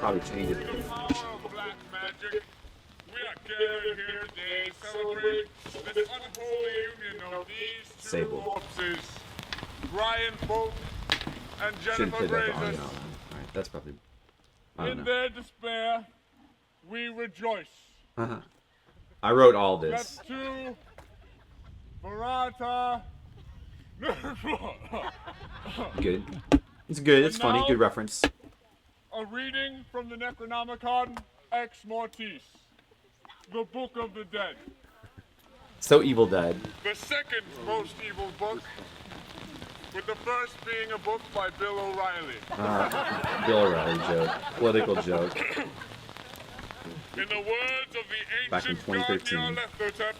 probably change it. Black magic. We are gathered here today to celebrate this unholy union of these two Sable. corpses, Brian Folk and Shouldn't play Jennifer that audio. Brazos. Alright, that's probably. I don't In know. their despair, we rejoice. I wrote all this. Let's do Barata. Good. It's good. It's funny. Good reference. A reading from the Necronomicon Ex Mortis, the Book of the Dead. So Evil Dead. The second most evil book, with the first being a book by Bill O'Reilly. Bill O'Reilly joke. Political joke. In the words of the Back in ancient 2013. Guardian Lethotep,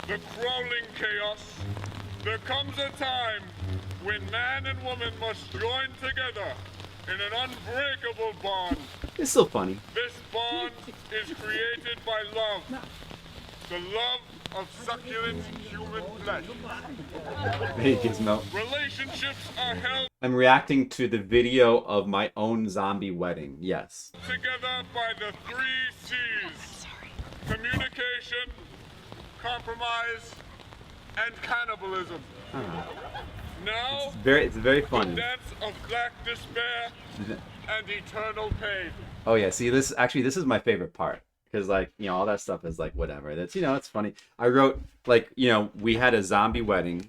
the crawling chaos, there comes a time when man and woman must join together in an unbreakable bond. It's still funny. This bond is created by love. The love of succulent human flesh. Hey, Gizmo. Relationships are held I'm reacting to the video of my own zombie wedding. Yes. together by the 3 C's. Communication, compromise, and cannibalism. Now, It's very the funny. dance of black despair and eternal pain. Oh yeah, see this is my favorite part. Because like, you know, all that stuff is like whatever. That's, you know, it's funny. I wrote like, you know, we had a zombie wedding.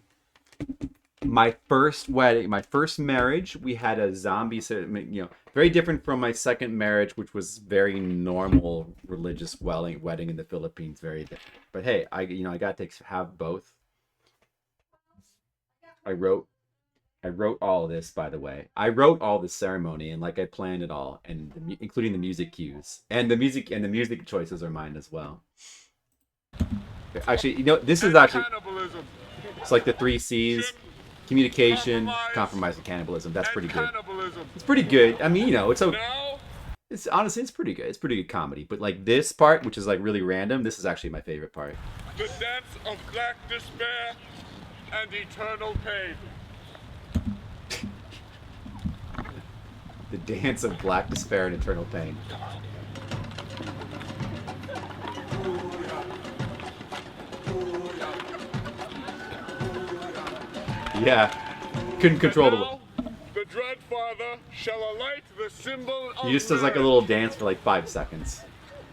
My first wedding, my first marriage, we had a zombie, you know, very different from my second marriage, which was very normal religious wedding in the Philippines, very different. But hey, I got to have both. I wrote all of this, by the way. I wrote all the ceremony and like I planned it all, and including the music cues and the music choices are mine as well. Actually, you know, this is actually Cannibalism. it's like the 3 C's: communication, compromise, and cannibalism. That's pretty good. Cannibalism. It's pretty good. I mean, you know, Now, it's honestly it's pretty good. It's pretty good comedy. But like this part, which is like really random, this is actually my favorite part. the dance of black despair and eternal pain. The dance of black despair and eternal pain. Yeah, couldn't control Now, the dread father shall alight the symbol of He just does like a little dance for like 5 seconds.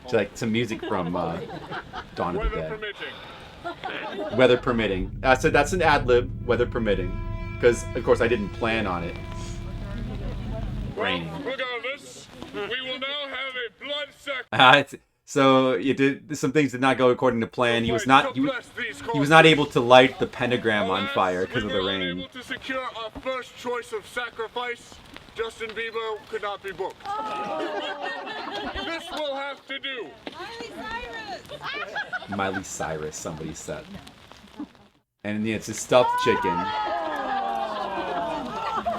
It's like some music from Dawn of the weather Dead. permitting. Weather permitting. That's an ad lib. Weather permitting, because of course I didn't plan on it. Raining. Regardless, we will now have a blood sacrifice. So you did some things did not go according to plan. He was not able to light the pentagram on fire because of the rain. We were unable to secure our first choice of sacrifice. Justin Bieber could not be booked. This will have to do. Miley Cyrus, somebody said. And yeah, it's a stuffed chicken.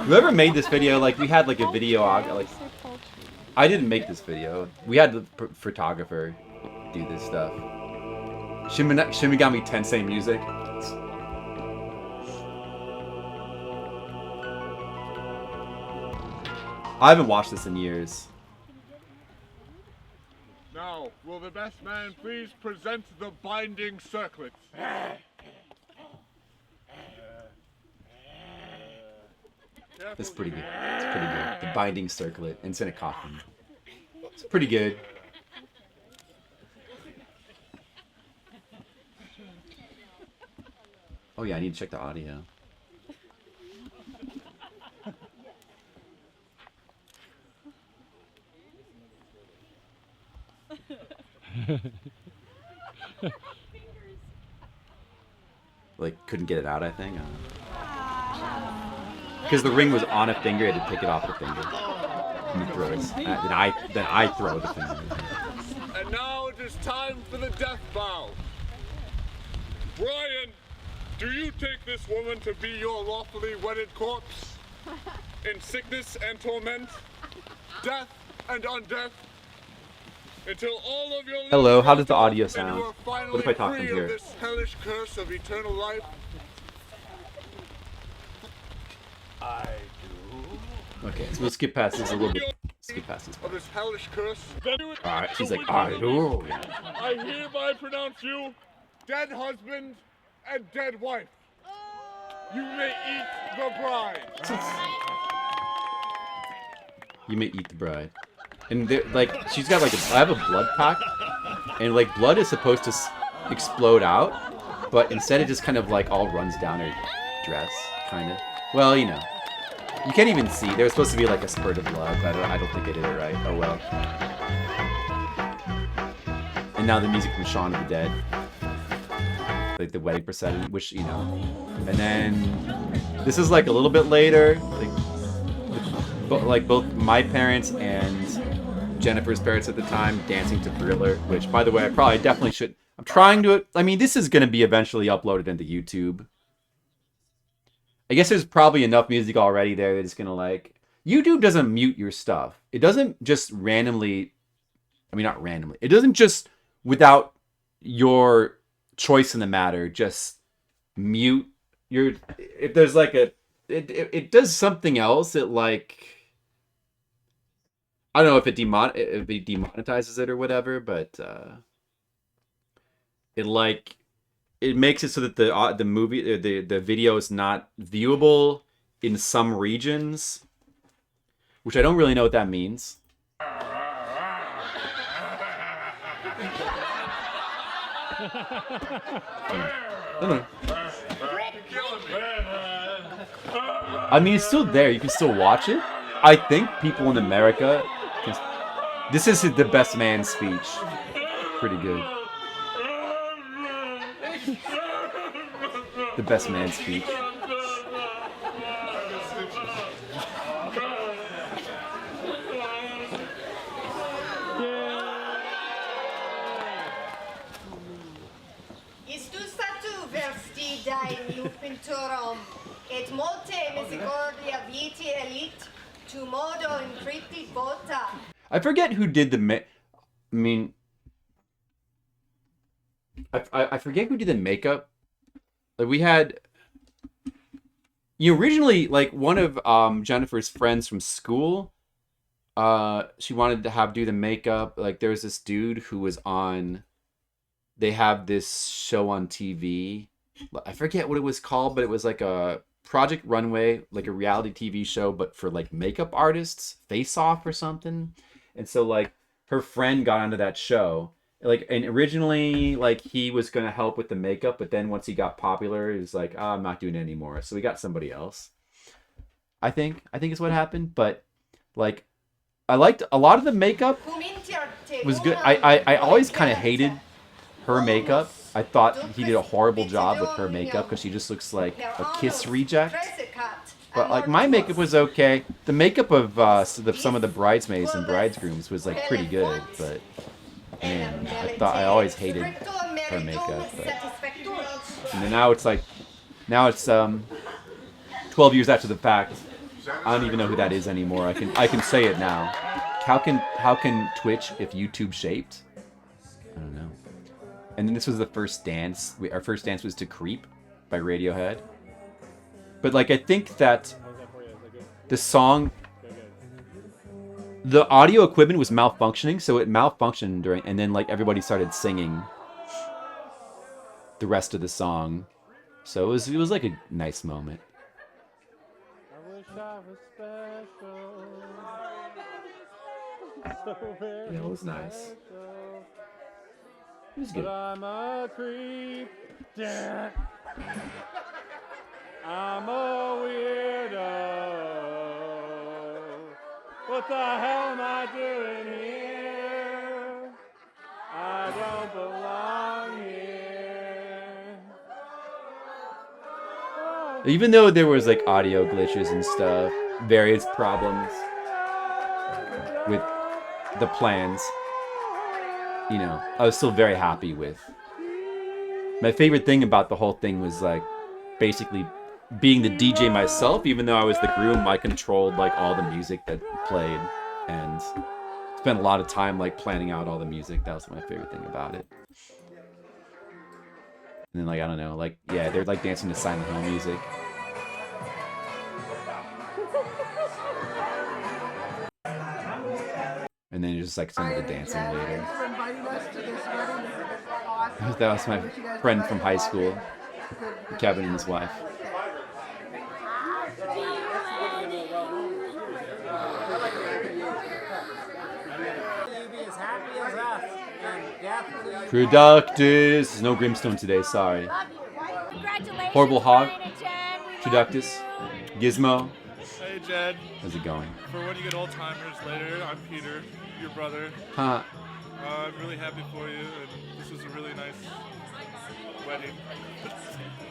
Whoever made this video, like we had like a video, like I didn't make this video. We had the photographer do this stuff. Shimigami Tensei music. I haven't watched this in years. Now, will the best man please present the binding circlet? It's pretty good. It's pretty good. The binding circlet. And it's in a coffin. It's pretty good. Oh yeah, I need to check the audio. Like, couldn't get it out, I think. Because the ring was on a finger, I had to take it off the finger. And he throws. Then I throw the finger. And now it is time for the death vow. Brian, do you take this woman to be your lawfully wedded corpse? In sickness and torment, death and undeath, until all of your Hello, how does the audio and you sound? are finally What if I talk free from here? of this hellish curse of eternal life? Okay, so we'll skip past this a little bit. skip past this of part. this hellish curse. Alright, she's like, I know. I hereby pronounce you dead husband and dead wife. You may eat the bride. You may eat the bride. And like, she's got like, I have a blood pack, and like blood is supposed to explode out, but instead it just kind of like all runs down her dress, kind of. Well, you know, you can't even see. There's supposed to be like a spurt of blood. I don't think I did it right. Oh well. And now the music from Shaun of the Dead, like the wedding procession, which, you know, and then this is like a little bit later, like both my parents and Jennifer's parents at the time dancing to Thriller, which, by the way, I definitely should. I'm trying to. I mean, this is going to be eventually uploaded into YouTube. I guess there's probably enough music already there that it's going to like. YouTube doesn't mute your stuff. It doesn't just randomly. I mean, not randomly. It doesn't just, without your choice in the matter, just mute your. If there's like a. It does something else. It like. I don't know if it demonetizes it or whatever, but it makes it so that the movie the video is not viewable in some regions, which I don't really know what that means. I mean, it's still there. You can still watch it. I think people in America can... This is the best man speech. Pretty good. The best man speech. Et molte misericordia vitae elite to modo intriti vota. I forget who did the I forget who did the makeup. Like, we had, originally, like, one of Jennifer's friends from school, she wanted to do the makeup. Like, there was this dude who was on, they have this show on TV. I forget what it was called, but it was like a Project Runway, like a reality TV show, but for like makeup artists, Face Off or something. And so like her friend got onto that show, like, and originally like he was gonna help with the makeup, but then once he got popular, he was like, oh, I'm not doing it anymore. So we got somebody else. I think is what happened. But like, I liked a lot of the makeup was good. I always kind of hated her makeup. I thought he did a horrible job with her makeup because she just looks like a Kiss reject. But like my makeup was okay. The makeup of some of the bridesmaids and bridegrooms was like pretty good. But man, I always hated her makeup. But, and then now it's 12 years after the fact. I don't even know who that is anymore. I can say it now. How can Twitch if YouTube shaped? I don't know. And then this was the first dance. Our first dance was to Creep by Radiohead. But like, I think that the song, the audio equipment was malfunctioning, so it malfunctioned during, and then like everybody started singing the rest of the song. So it was like a nice moment. I wish I was special. Yeah, it was nice. It was good. But I'm a creep. I'm a weirdo. What the hell am I doing here? I don't belong here. Even though there was like audio glitches and stuff, various problems with the plans, I was still very happy with. My favorite thing about the whole thing was like basically being the DJ myself. Even though I was the groom, I controlled like all the music that played and spent a lot of time like planning out all the music. That was my favorite thing about it. And then like, I don't know, like, yeah, they're like dancing to Silent Hill music. And then just like some of the dancing later. Thanks for inviting us to this wedding. This has been awesome. That was my Wish you guys friend the from best high of luck. school, Good Kevin and his wife. Productus. No Grimstone today, sorry. Congratulations, Horrible Hog. Brian and Jen. We love Productus. you. Gizmo. Hey, Jed. How's it going? For when you get old timers later, I'm Peter, your brother. Huh. I'm really happy for you, and this was a really nice wedding.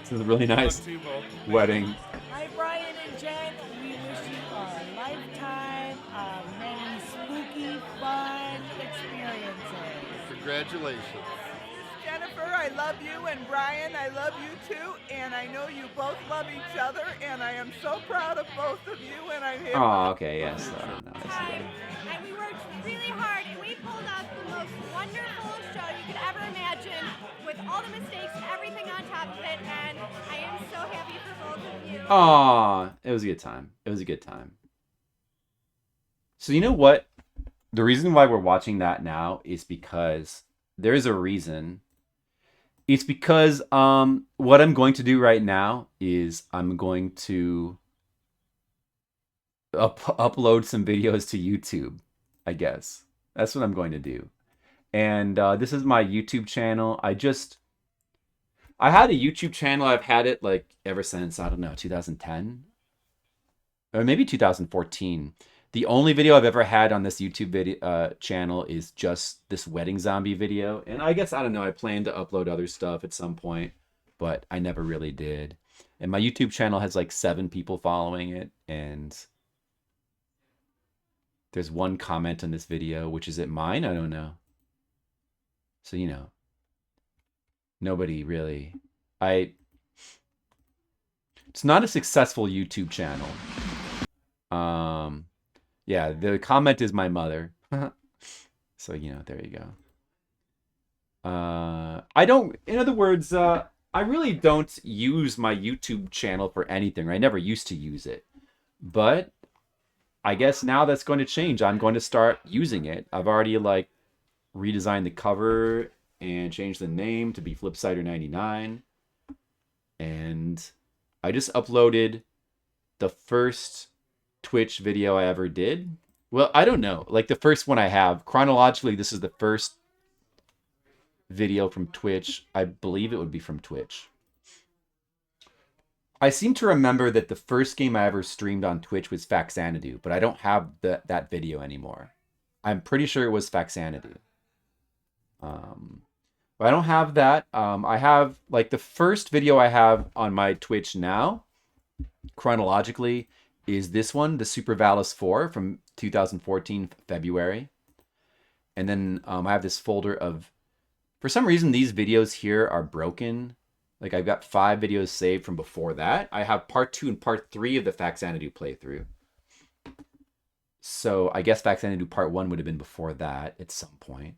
This is a really nice Love to you both. wedding. Hi, Brian and Jen. We wish you a lifetime of many spooky, fun experiences. Congratulations. Jennifer, I love you, and Brian, I love you too, and I know you both love each other, and I am so proud of both of you, and I'm here. Oh, okay, yes. No, Time, and we worked really hard, and we pulled off the most wonderful show you could ever imagine, with all the mistakes and everything on top of it. And I am so happy for both of you. Aw, it was a good time. It was a good time. So you know what? The reason why we're watching that now is because there's a reason. It's because what I'm going to do right now is I'm going to upload some videos to YouTube, I guess. That's what I'm going to do. And this is my YouTube channel. I had a YouTube channel. I've had it like ever since, I don't know, 2010 or maybe 2014. The only video I've ever had on this YouTube video channel is just this wedding zombie video. And I guess, I don't know, I plan to upload other stuff at some point, but I never really did. And my YouTube channel has like 7 people following it. And there's one comment on this video, which is it mine? I don't know. So, you know, nobody really, it's not a successful YouTube channel. Yeah, the comment is my mother. So, you know, there you go. In other words, I really don't use my YouTube channel for anything. I never used to use it. But I guess now that's going to change. I'm going to start using it. I've already like redesigned the cover and changed the name to be Flipsider99. And I just uploaded the first Twitch video I ever did. Well, I don't know. Like the first one I have. Chronologically, this is the first video from Twitch. I believe it would be from Twitch. I seem to remember that the first game I ever streamed on Twitch was Faxanadu, but I don't have that video anymore. I'm pretty sure it was Faxanadu. But I don't have that. I have, like, the first video I have on my Twitch now, chronologically, is this one, the Super Valis 4 from 2014 February. And then I have this folder of, for some reason, these videos here are broken. Like, I've got 5 videos saved from before that. I have part 2 and part 3 of the Faxanadu playthrough. So I guess Faxanadu part 1 would have been before that at some point.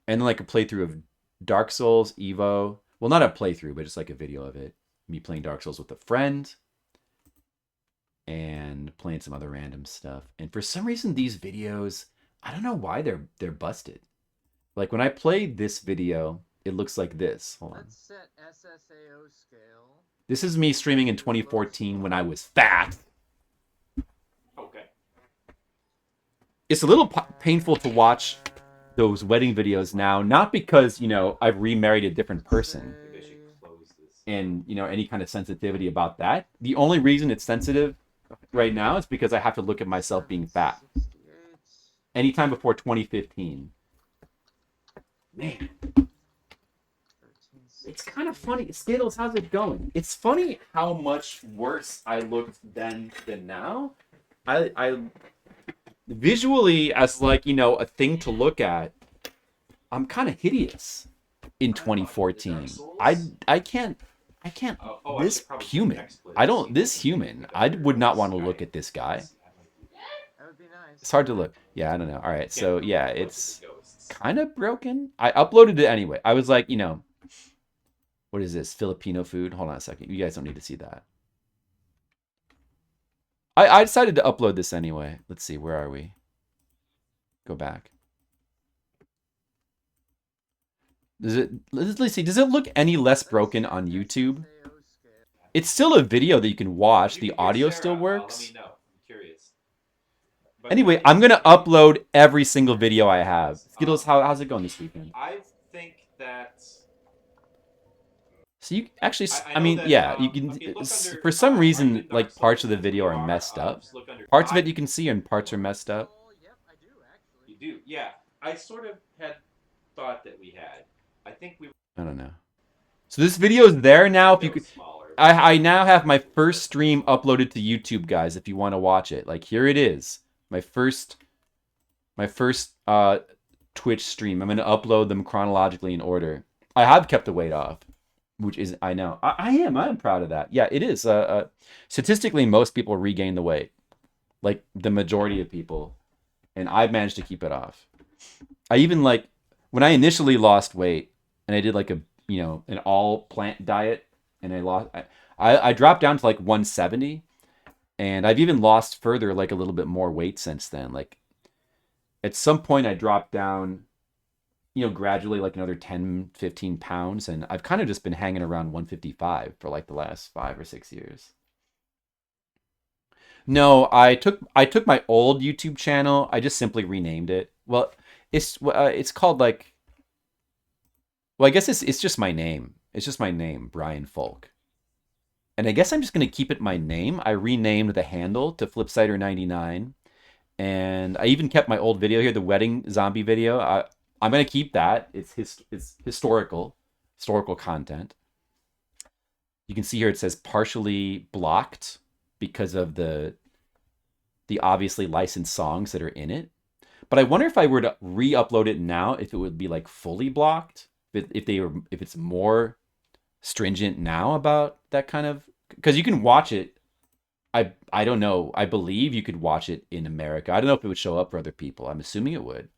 And then like a playthrough of Dark Souls, Evo. Well, not a playthrough, but just like a video of it. Me playing Dark Souls with a friend. And playing some other random stuff. And for some reason, these videos, I don't know why they're busted. Like when I played this video, it looks like this. Hold on. Let's set SSAO scale. This is me streaming in 2014 when I was fat. Okay. It's a little painful to watch those wedding videos now, not because, you know, I've remarried a different person and, you know, any kind of sensitivity about that. The only reason it's sensitive right now is because I have to look at myself being fat. Anytime before 2015. Man. It's kind of funny. Skittles, how's it going? It's funny how much worse I looked then than now. I visually, as like, you know, a thing to look at, I'm kind of hideous in 2014. I can't this human. This human. I would not want to look at this guy. That would be nice. It's hard to look. Yeah, I don't know. All right. So yeah, it's kind of broken. I uploaded it anyway. I was like, you know, what is this? Filipino food? Hold on a second. You guys don't need to see that. I decided to upload this anyway. Let's see. Where are we? Go back. Let's see. Does it look any less broken on YouTube? It's still a video that you can watch. The audio still works. Let me know. I'm curious. Anyway, I'm gonna upload every single video I have. Skittles, how's it going this weekend? I think that. So you actually, I I know mean, that, yeah, you can. okay, look under, For some reason, Dark like Souls, parts of the if video you are messed up. just look under Parts of it God. you can see, and parts are messed up. Yep, I do actually. You do, yeah. I sort of had thought that we had. I think we. I don't know. So this video is there now. If you could, Smaller. I now have my first stream uploaded to YouTube, guys. If you want to watch it, like here it is, my first Twitch stream. I'm gonna upload them chronologically in order. I have kept the weight off, which is I know I am proud of that. Yeah, it is. Statistically, most people regain the weight, like the majority of people, and I've managed to keep it off. I even like when I initially lost weight and I did like an all plant diet and I dropped down to like 170, and I've even lost further, like a little bit more weight since then. Like at some point I dropped down, gradually like another 10, 15 pounds, and I've kind of just been hanging around 155 for like the last 5 or 6 years. No, I took my old YouTube channel. I just simply renamed it. Well, it's called like. Well, I guess it's just my name. It's just my name, Brian Folk. And I guess I'm just gonna keep it my name. I renamed the handle to Flipsider99, and I even kept my old video here, the wedding zombie video. I'm gonna keep that. It's historical content. You can see here it says partially blocked because of the obviously licensed songs that are in it. But I wonder if I were to re-upload it now, if it would be like fully blocked. If it's more stringent now about that kind of, because you can watch it. I don't know. I believe you could watch it in America. I don't know if it would show up for other people. I'm assuming it would.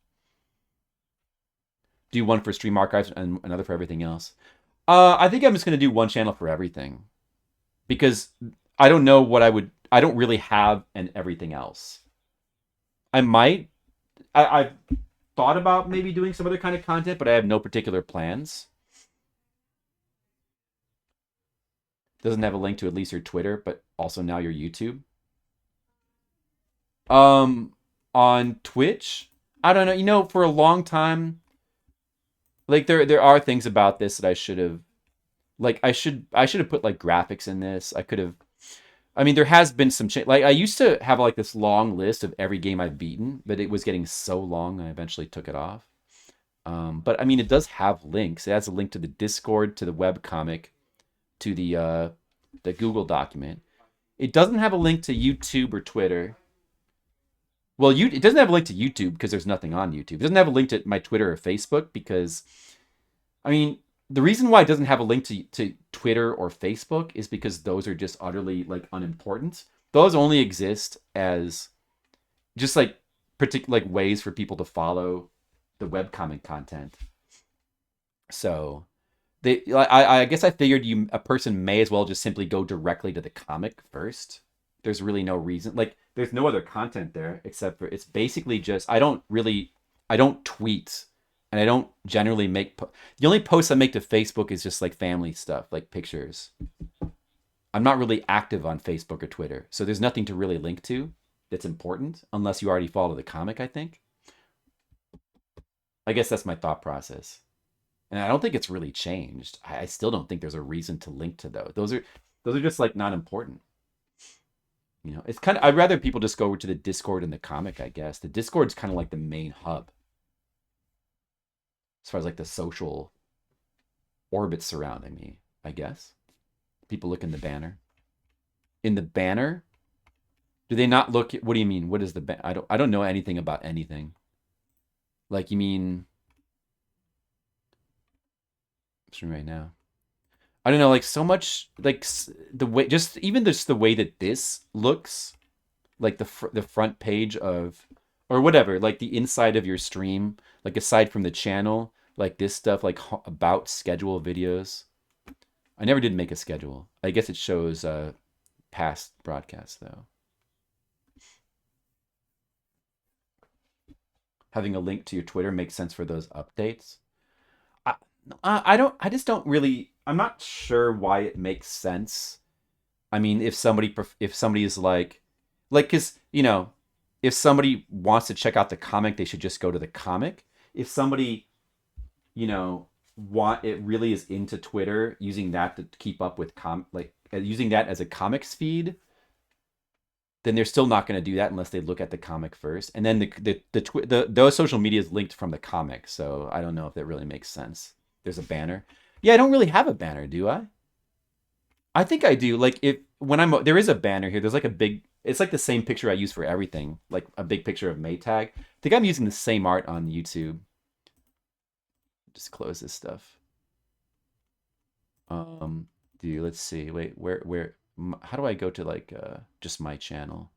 Do one for stream archives and another for everything else. I think I'm just gonna do one channel for everything, because I don't know what I don't really have an everything else. I might. I've thought about maybe doing some other kind of content, but I have no particular plans. Doesn't have a link to at least your Twitter, but also now your YouTube. On Twitch, I don't know. For a long time, like there are things about this that I should have, like I should have put like graphics in this. I could have. I mean, there has been some change. Like I used to have like this long list of every game I've beaten, but it was getting so long, I eventually took it off. But I mean, it does have links. It has a link to the Discord, to the webcomic, to the Google document. It doesn't have a link to YouTube or Twitter. Well, it doesn't have a link to YouTube because there's nothing on YouTube. It doesn't have a link to my Twitter or Facebook because, I mean, the reason why it doesn't have a link to Twitter or Facebook is because those are just utterly like unimportant. Those only exist as just like particular like ways for people to follow the webcomic content. So I guess I figured a person may as well just simply go directly to the comic first. There's really no reason. Like there's no other content there except for it's basically just I don't tweet. And I don't generally make... The only posts I make to Facebook is just like family stuff, like pictures. I'm not really active on Facebook or Twitter. So there's nothing to really link to that's important, unless you already follow the comic, I think. I guess that's my thought process. And I don't think it's really changed. I still don't think there's a reason to link to those. Those are just like not important. It's kind of... I'd rather people just go over to the Discord and the comic, I guess. The Discord's kind of like the main hub. As far as like the social orbit surrounding me, I guess. People look in the banner. In the banner? Do they not look at, what do you mean? What is the banner? I don't know anything about anything. Like you mean I'm streaming right now. I don't know, like so much like the way even the way that this looks, like the front page of or whatever, like the inside of your stream, like aside from the channel, like this stuff, like about schedule videos. I never did make a schedule. I guess it shows past broadcasts though. Having a link to your Twitter makes sense for those updates. I just don't really. I'm not sure why it makes sense. I mean, if somebody is like, cause if somebody wants to check out the comic, they should just go to the comic. If somebody, want it really is into Twitter, using that to keep up with using that as a comics feed, then they're still not going to do that unless they look at the comic first. And then those social media is linked from the comic, so I don't know if that really makes sense. There's a banner. Yeah, I don't really have a banner, do I? I think I do. Like there is a banner here. There's like a big. It's like the same picture I use for everything, like a big picture of Maytag. I think I'm using the same art on YouTube. Just close this stuff. Let's see. Wait, where? How do I go to like just my channel?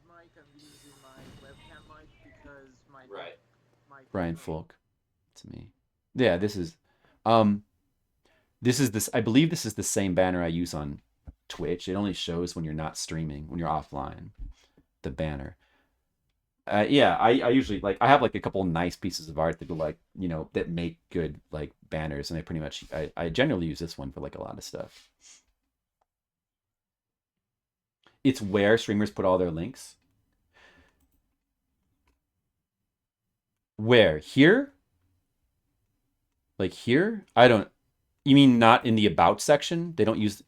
Mic, I'm using my webcam mic because my Right. Brian Folk. It's me. Yeah, this is this. I believe this is the same banner I use on Twitch. It only shows when you're not streaming, when you're offline. The banner. Yeah, I usually I have like a couple nice pieces of art that go like that make good like banners, and I generally use this one for like a lot of stuff. It's where streamers put all their links. Where? Here? Like here? You mean not in the about section? They don't use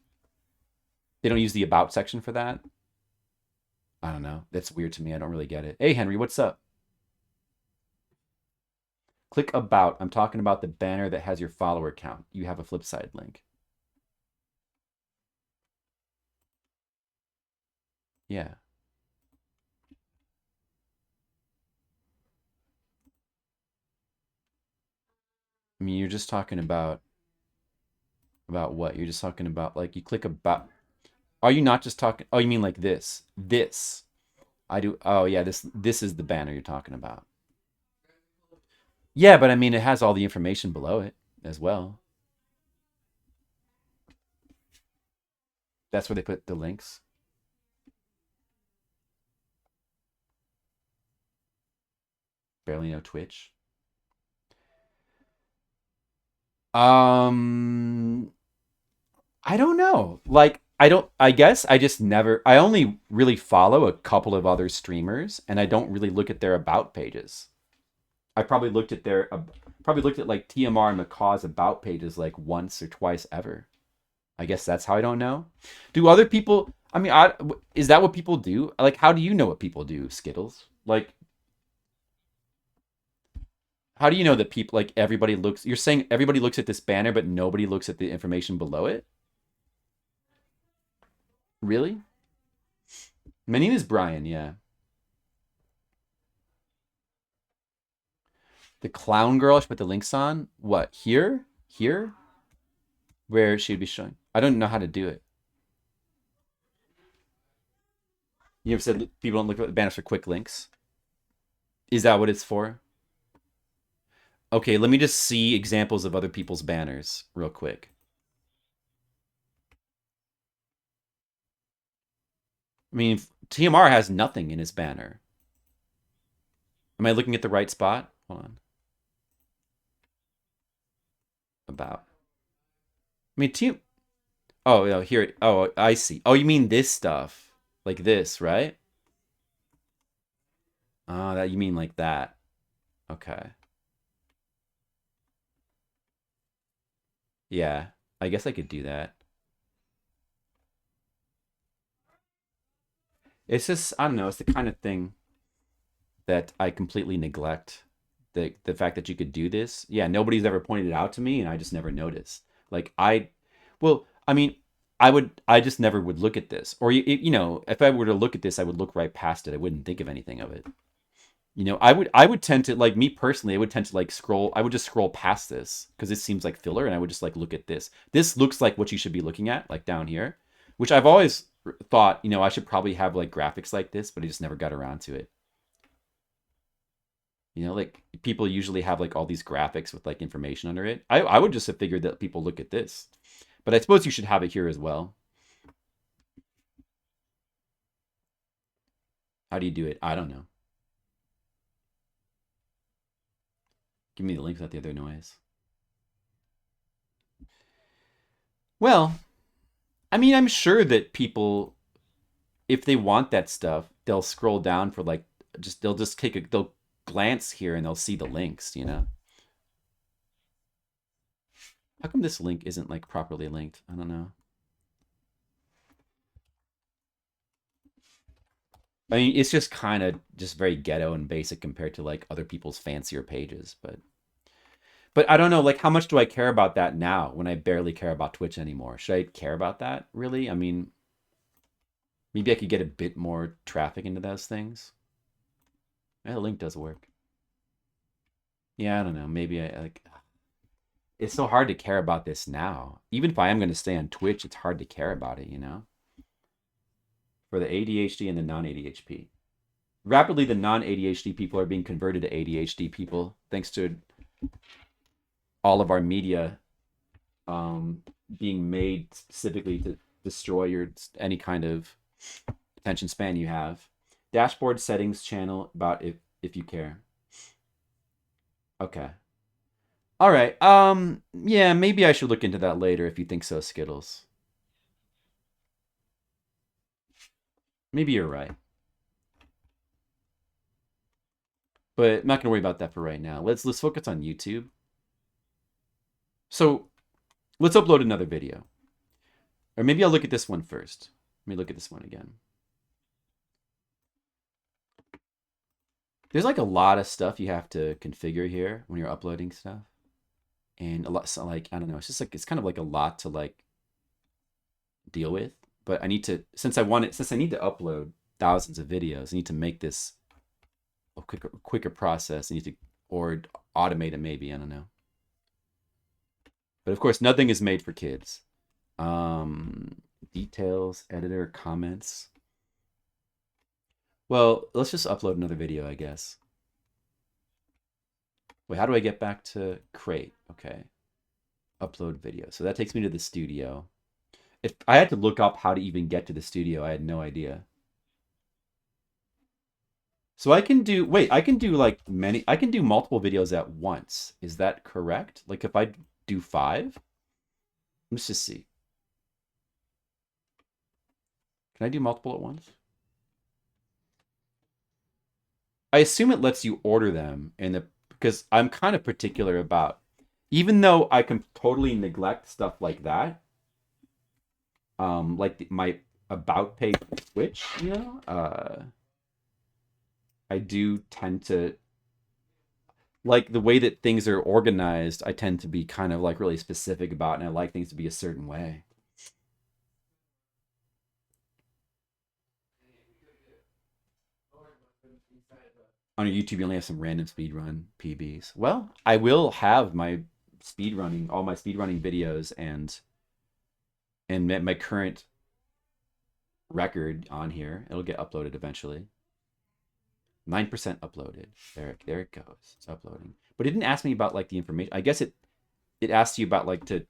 the about section for that? I don't know. That's weird to me. I don't really get it. Hey, Henry, what's up? Click about. I'm talking about the banner that has your follower count. You have a flip side link. Yeah. I mean, you're just talking about what? You're just talking about like you click about. Are you not just talking? Oh, you mean like this? This. I do. Oh, yeah. This is the banner you're talking about. Yeah, but I mean, it has all the information below it as well. That's where they put the links. Barely know Twitch. I don't know. Like, I guess I just never, I only really follow a couple of other streamers, and I don't really look at their about pages. I probably looked at like TMR and Macaw's about pages like once or twice ever. I guess that's how I don't know. Do other people, I mean, is that what people do? Like, how do you know what people do, Skittles? Like, how do you know that people, like, you're saying everybody looks at this banner, but nobody looks at the information below it? Really? My name is Brian, yeah. The clown girl, I should put the links on. What, here? Here? Where she'd be showing. I don't know how to do it. You ever said people don't look at the banners for quick links? Is that what it's for? Okay, let me just see examples of other people's banners real quick. I mean, TMR has nothing in his banner. Am I looking at the right spot? Hold on. About. I mean, oh, no, here. Oh, I see. Oh, you mean this stuff. Like this, right? Oh, that you mean like that. Okay. Yeah, I guess I could do that. It's just, I don't know, it's the kind of thing that I completely neglect. The fact that you could do this. Yeah, nobody's ever pointed it out to me, and I just never noticed. Like, well, I mean, I just never would look at this. Or, if I were to look at this, I would look right past it. I wouldn't think of anything of it. I would tend to, like, me personally, I would tend to like scroll. I would just scroll past this because it seems like filler, and I would just like look at this. This looks like what you should be looking at, like down here, which I've always thought, I should probably have like graphics like this, but I just never got around to it. Like people usually have like all these graphics with like information under it. I would just have figured that people look at this, but I suppose you should have it here as well. How do you do it? I don't know. Give me the links, not the other noise. Well, I mean, I'm sure that people, if they want that stuff, they'll scroll down for like, they'll glance here and they'll see the links, you know? How come this link isn't like properly linked? I don't know. I mean, it's just kind of just very ghetto and basic compared to like other people's fancier pages, but I don't know, like how much do I care about that now when I barely care about Twitch anymore? Should I care about that really? I mean, maybe I could get a bit more traffic into those things. Yeah, the link does work. Yeah, I don't know. Maybe I like. It's so hard to care about this now. Even if I am going to stay on Twitch, it's hard to care about it, you know? For the ADHD and the non-ADHD. Rapidly, the non-ADHD people are being converted to ADHD people thanks to all of our media being made specifically to destroy any kind of attention span you have. Dashboard settings channel about if you care. Okay. All right. Yeah, maybe I should look into that later if you think so, Skittles. Maybe you're right. But I'm not going to worry about that for right now. Let's focus on YouTube. So, let's upload another video. Or maybe I'll look at this one first. Let me look at this one again. There's like a lot of stuff you have to configure here when you're uploading stuff. And a lot, so like, I don't know, it's just like, it's kind of like a lot to like deal with. But I need to, since I need to upload thousands of videos, I need to make this a quicker process. I need to, or automate it maybe, I don't know. But of course, nothing is made for kids. Details, editor, comments. Well, let's just upload another video, I guess. Wait, how do I get back to create? Okay. Upload video. So that takes me to the studio. If I had to look up how to even get to the studio, I had no idea. So I can do, wait, I can do multiple videos at once. Is that correct? Like if I do 5? Let's just see. Can I do multiple at once? I assume it lets you order them because I'm kind of particular about, even though I can totally neglect stuff like that, like my about page on Twitch, you know, I do tend to, like the way that things are organized, I tend to be kind of like really specific about, and I like things to be a certain way. On your YouTube, you only have some random speedrun PBs. Well, I will have my speedrunning, all my speedrunning videos and my current record on here. It'll get uploaded eventually. 9% uploaded. There it goes. It's uploading. But it didn't ask me about like the information. I guess it asked you about like to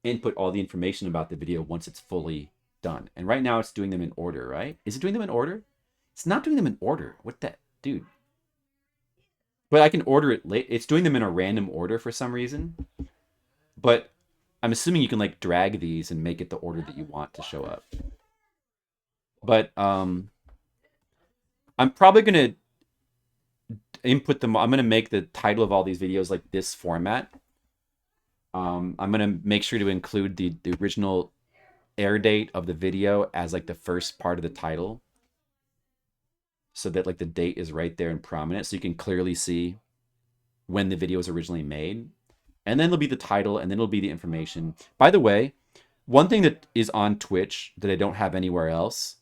input all the information about the video once it's fully done. And right now it's doing them in order, right? Is it doing them in order? It's not doing them in order. What the dude? But I can order it late. It's doing them in a random order for some reason. But I'm assuming you can like drag these and make it the order that you want to show up. But I'm probably going to input them. I'm going to make the title of all these videos like this format. I'm going to make sure to include the original air date of the video as like the first part of the title, so that like the date is right there and prominent, so you can clearly see when the video was originally made. And then it'll be the title, and then it'll be the information. By the way, one thing that is on Twitch that I don't have anywhere else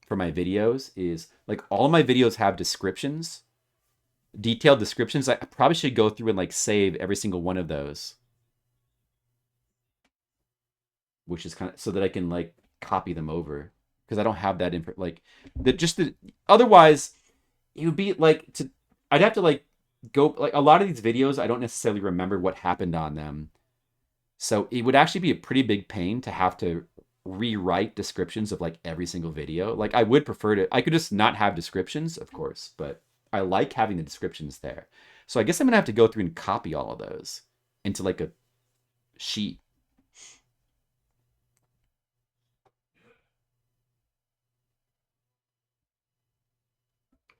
for my videos is like all of my videos have descriptions, detailed descriptions. I probably should go through and like save every single one of those, which is kind of so that I can like copy them over, because I don't have that info. Like otherwise it would be like I'd have to like go, like a lot of these videos I don't necessarily remember what happened on them, so it would actually be a pretty big pain to have to rewrite descriptions of like every single video. Like I would prefer I could just not have descriptions, of course, but I like having the descriptions there. So I guess I'm gonna have to go through and copy all of those into like a sheet.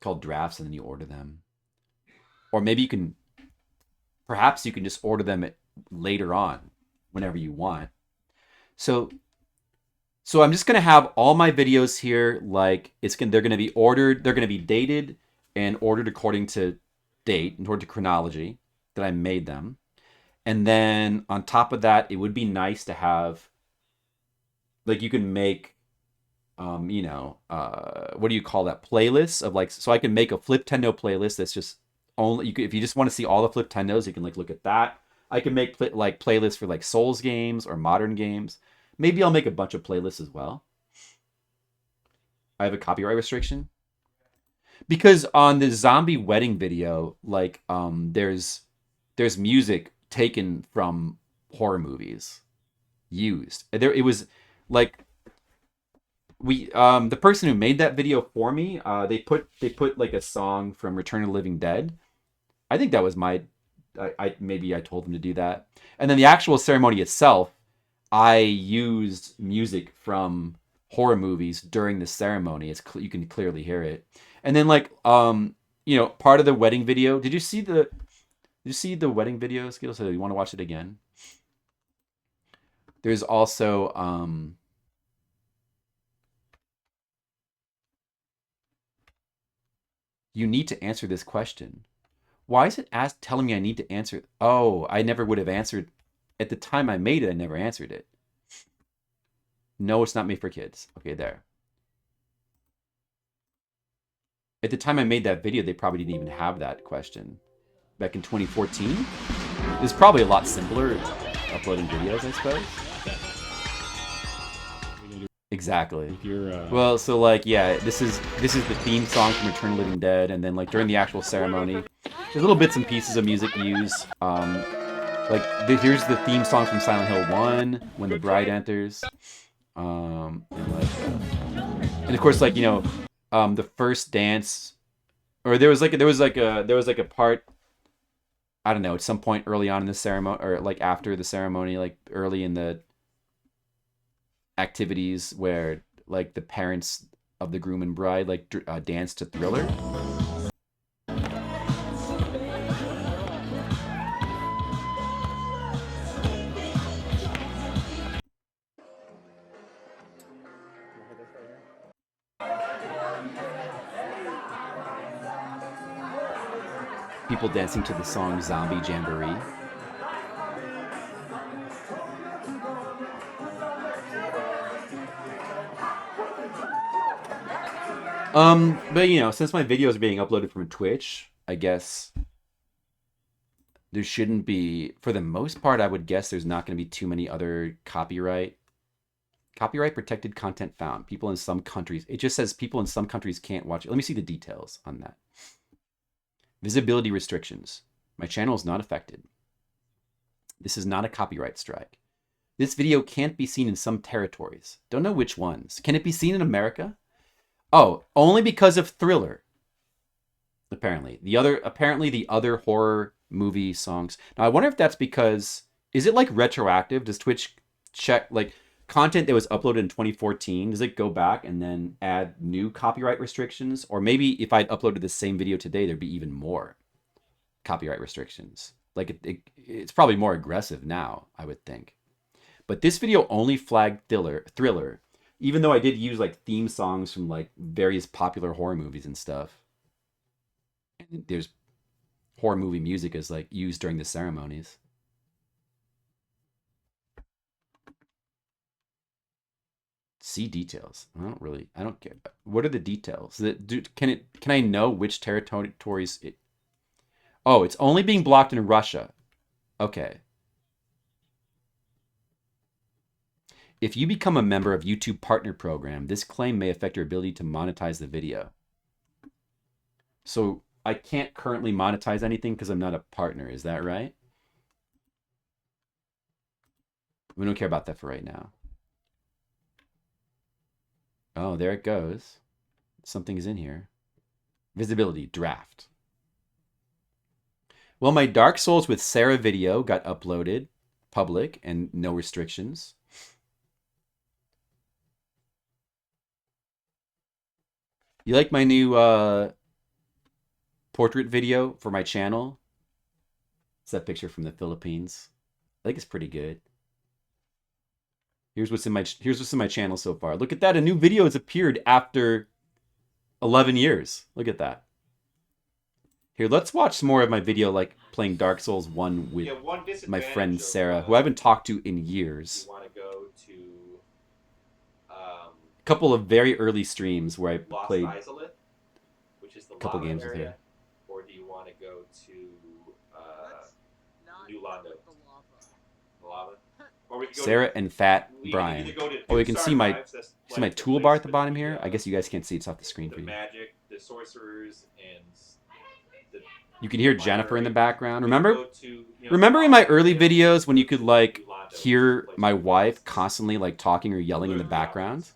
Called drafts, and then you order them. Or maybe you can, perhaps you can just order them later on, whenever you want. So I'm just gonna have all my videos here, like they're gonna be ordered, they're gonna be dated and ordered according to date, according to chronology that I made them. And then on top of that, it would be nice to have, like, you can make, what do you call that? Playlists of, like, so I can make a Fliptendo playlist that's just only, if you just want to see all the Fliptendos, you can like look at that. I can make playlists for like Souls games or modern games. Maybe I'll make a bunch of playlists as well. I have a copyright restriction because on the zombie wedding video, like, there's music taken from horror movies used. It was like, the person who made that video for me, they put like a song from Return of the Living Dead. I think that was maybe I told them to do that. And then the actual ceremony itself, I used music from horror movies during the ceremony. You can clearly hear it. And then, like, part of the wedding video. Did you see the wedding video, Skittles? So you want to watch it again? There's also you need to answer this question. Why is it telling me I need to answer? Oh, I never would have answered. At the time I made it, I never answered it. No, it's not made for kids. Okay, there. At the time I made that video, they probably didn't even have that question. Back in 2014? It was probably a lot simpler uploading videos, I suppose. Exactly. Well, so like, yeah, this is the theme song from Return of the Living Dead, and then like during the actual ceremony, there's little bits and pieces of music used. Here's the theme song from Silent Hill 1 when the bride enters, and of course, like, the first dance, or there was like a part, I don't know, at some point early on in the ceremony, or like after the ceremony, like early in the activities where like the parents of the groom and bride like dance to Thriller. People dancing to the song Zombie Jamboree. But since my videos are being uploaded from Twitch, I guess there shouldn't be, for the most part, I would guess there's not going to be too many other copyright protected content found. People in some countries, it just says people in some countries can't watch it. Let me see the details on that. Visibility restrictions. My channel is not affected. This is not a copyright strike. This video can't be seen in some territories. Don't know which ones. Can it be seen in America? Oh, only because of Thriller. Apparently. The other horror movie songs. Now I wonder if that's because, is it like retroactive? Does Twitch check like content that was uploaded in 2014? Does it go back and then add new copyright restrictions? Or maybe if I'd uploaded the same video today, there'd be even more copyright restrictions. Like it's probably more aggressive now, I would think. But this video only flagged Thriller, even though I did use like theme songs from like various popular horror movies and stuff. And there's horror movie music is like used during the ceremonies. See details. I don't care. What are the details? Can I know which territories it? Oh, it's only being blocked in Russia. Okay. If you become a member of YouTube Partner Program, this claim may affect your ability to monetize the video. So I can't currently monetize anything because I'm not a partner. Is that right? We don't care about that for right now. Oh, there it goes. Something is in here. Visibility, draft. Well, my Dark Souls with Sarah video got uploaded, public, and no restrictions. You like my new portrait video for my channel? It's that picture from the Philippines. I think it's pretty good. Here's what's in my channel so far. Look at that. A new video has appeared after 11 years. Look at that. Here, let's watch some more of my video, like playing Dark Souls 1 with my friend Sarah, who I haven't talked to in years. You want to go to A couple of very early streams where I Lost played Isolate, which is the a couple lava games with area, her. or do you want to go to New Londo? The lava? Or we could go Sarah to, and Fat we can Brian. either go to Oh, you can Doom's see my Archives, that's see my like the toolbar place at the with bottom here. I guess you guys can't see; it's off the screen the for you. magic, the sorcerers, and the You can hear Jennifer in the background. we Remember? could go to, you know, Remember in my early Lost videos when you could like New Londo, hear place my with wife lights. constantly like talking or yelling in the Literally background? always.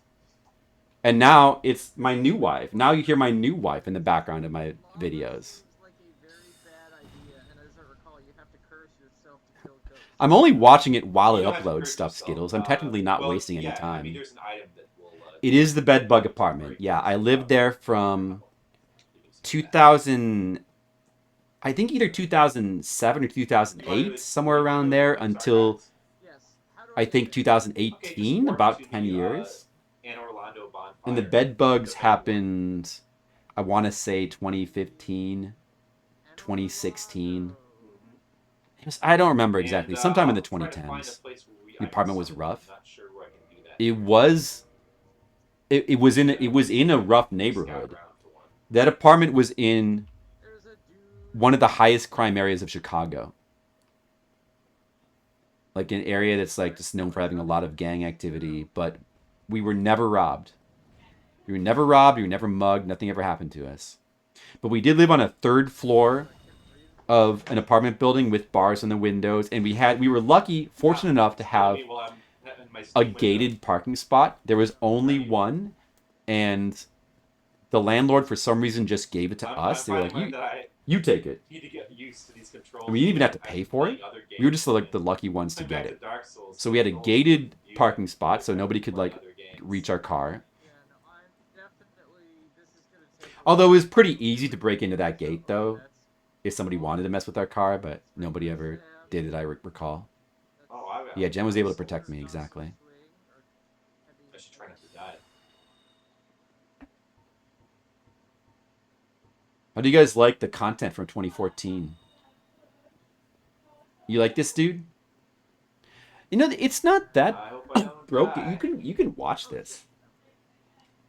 And now it's my new wife. Now you hear my new wife in the background of my videos. Like a very bad idea, and as I recall, you have to curse yourself to kill ghosts. I'm only watching it while You it don't have to uploads curse stuff, yourself. Skittles. I'm technically not Well, wasting any yeah, I mean, time. there's an item that will. It is the bed bug apartment. Yeah, I lived there from 2000, I think either 2007 or 2008, somewhere around there, until Yes. How do I I think 2018, about 10 years. An Orlando bonfire. And the bed bugs happened, I want to say 2015, 2016. I don't remember exactly. Sometime in the 2010s. The apartment was rough. It was in a rough neighborhood. That apartment was in one of the highest crime areas of Chicago. Like an area that's like just known for having a lot of gang activity, but we were never robbed. We were never robbed, we were never mugged, nothing ever happened to us. But we did live on a third floor of an apartment building with bars in the windows, and we were lucky, fortunate enough to have a gated parking spot. There was only one, and the landlord for some reason just gave it to us. They were like, you take it. Need to get used to these controls. And we didn't even have to pay for it. We were just like the lucky ones to get it. So we had a gated parking spot so nobody could like reach our car. Although it was pretty easy to break into that gate though, if somebody wanted to mess with our car, but nobody ever did it, I recall. Yeah, Jen was able to protect me, exactly. I should try not to die. How do you guys like the content from 2014? You like this, dude? You know, it's not that I hope I don't broken. die. You can watch this.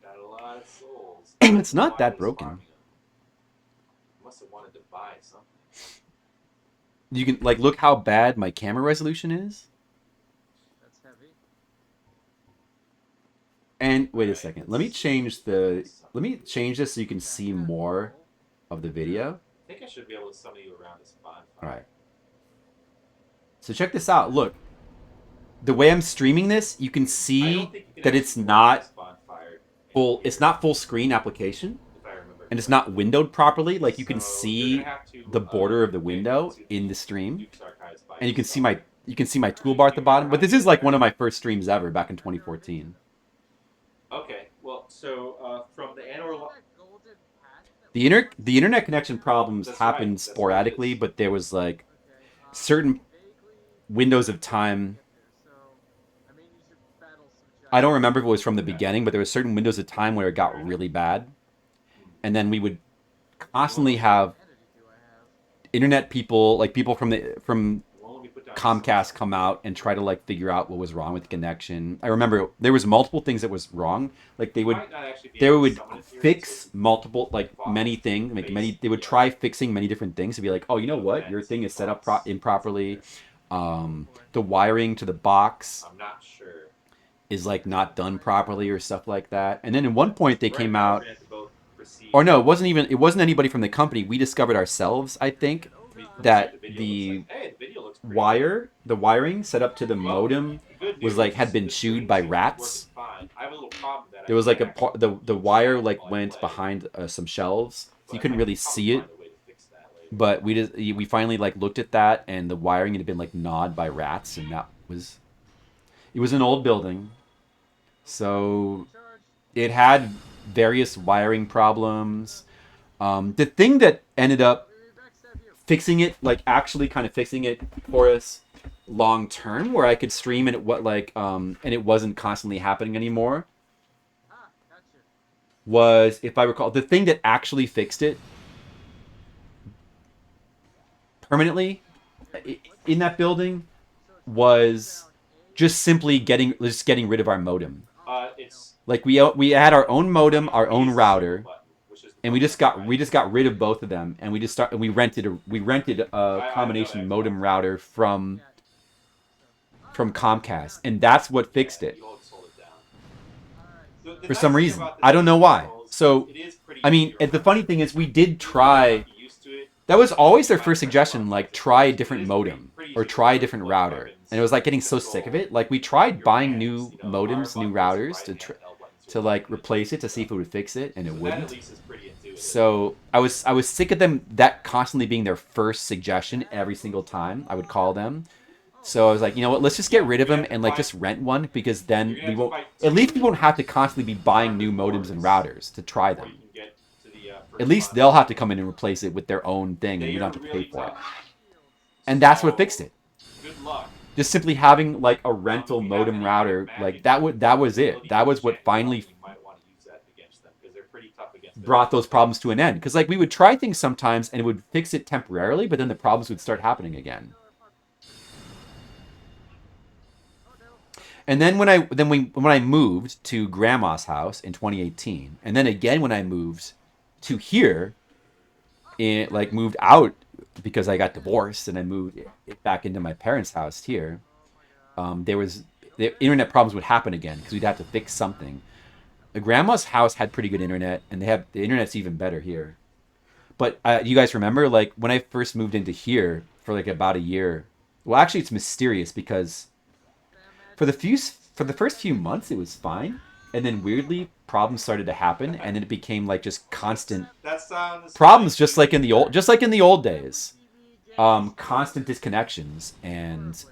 Got a lot of souls. It's not Why that was broken. farming them? Must have wanted to buy something. You can like look how bad my camera resolution is. That's heavy. And wait a second. Let me change this so you can see more of the video. I think I should be able to summon you around this bonfire. All right. So check this out. Look. The way I'm streaming this, you can I see don't think you can that it's actually not watch this bonfire full. It's not full screen application, if I remember and it's not windowed properly. Like you can So see you're gonna have to, the border of the get window into in the stream, Duke's Archives by and you can see yourself. my toolbar at the bottom. But this is like one of my first streams ever back in 2014. Okay, well, so from the Anor. The internet connection problems That's right, happened that's what it sporadically, is. but there was like certain windows of time. I don't remember if it was from the beginning, but there were certain windows of time where it got really bad, and then we would constantly have internet people, like people from Comcast, come out and try to like figure out what was wrong with the connection. I remember there was multiple things that was wrong. Like they would fix multiple, like many things, like many. They would try fixing many different things to be like, oh, you know what, your thing is set up improperly. The wiring to the box I'm not sure. is like not done properly or stuff like that. And then at one point they came out, We're gonna have to both proceed. or no, it wasn't anybody from the company. We discovered ourselves, I think, that the wiring set up to the modem was like had been chewed by rats. There was like the wire like went behind some shelves, so you couldn't really see it. But we finally like looked at that, and the wiring had been like gnawed by rats, and it was an old building, so it had various wiring problems. The thing that ended up fixing it, like actually kind of fixing it for us long term, where I could stream and it wasn't constantly happening anymore, was, if I recall, the thing that actually fixed it permanently in that building was just simply getting rid of our modem. Like we had our own modem, our own router, and we just got rid of both of them, and we rented a combination modem router from Comcast, and that's what fixed it. For some reason, I don't know why. So, I mean, the funny thing is, we did try. That was always their first suggestion, like try a different modem or try a different router, and it was like getting so sick of it. Like we tried buying new modems, new routers to like replace it to see if it would fix it, and it wouldn't. So I was sick of them that constantly being their first suggestion every single time I would call them. So I was like, you know what, let's just get rid of them and like just rent one, because then we won't have to constantly be buying new modems and routers to try them. At least they'll have to come in and replace it with their own thing, and you don't have to pay for it. And that's what fixed it. Good luck. Just simply having like a rental modem router, like that was it. That was what finally brought those problems to an end. Because like we would try things sometimes and it would fix it temporarily, but then the problems would start happening again. And then when I moved to Grandma's house in 2018, and then again when I moved to here, moved out because I got divorced and I moved back into my parents' house here, the internet problems would happen again because we'd have to fix something. Grandma's house had pretty good internet, and the internet's even better here. But you guys remember, like when I first moved into here for like about a year? Well, actually, it's mysterious because for the first few months it was fine, and then weirdly problems started to happen, and then it became like just constant problems, just like in the old days. Constant disconnections, and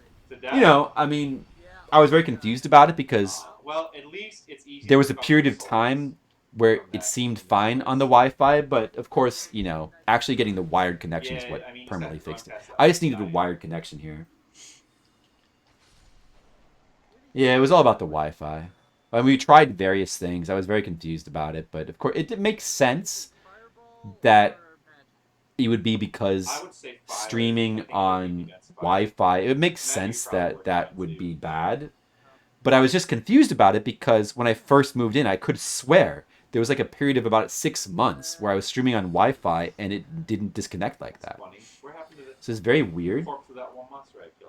I mean, I was very confused about it because at least it's easy. There was a period of time where it seemed fine on the Wi-Fi, but of course, actually getting the wired connection is what permanently fixed it. I just needed a wired connection here. Yeah, it was all about the Wi-Fi. I mean, we tried various things. I was very confused about it, but of course, it makes sense that it would be because streaming on Wi-Fi, it makes sense that would be bad. But I was just confused about it because when I first moved in, I could swear there was like a period of about 6 months where I was streaming on Wi-Fi and it didn't disconnect like that. So it's very weird.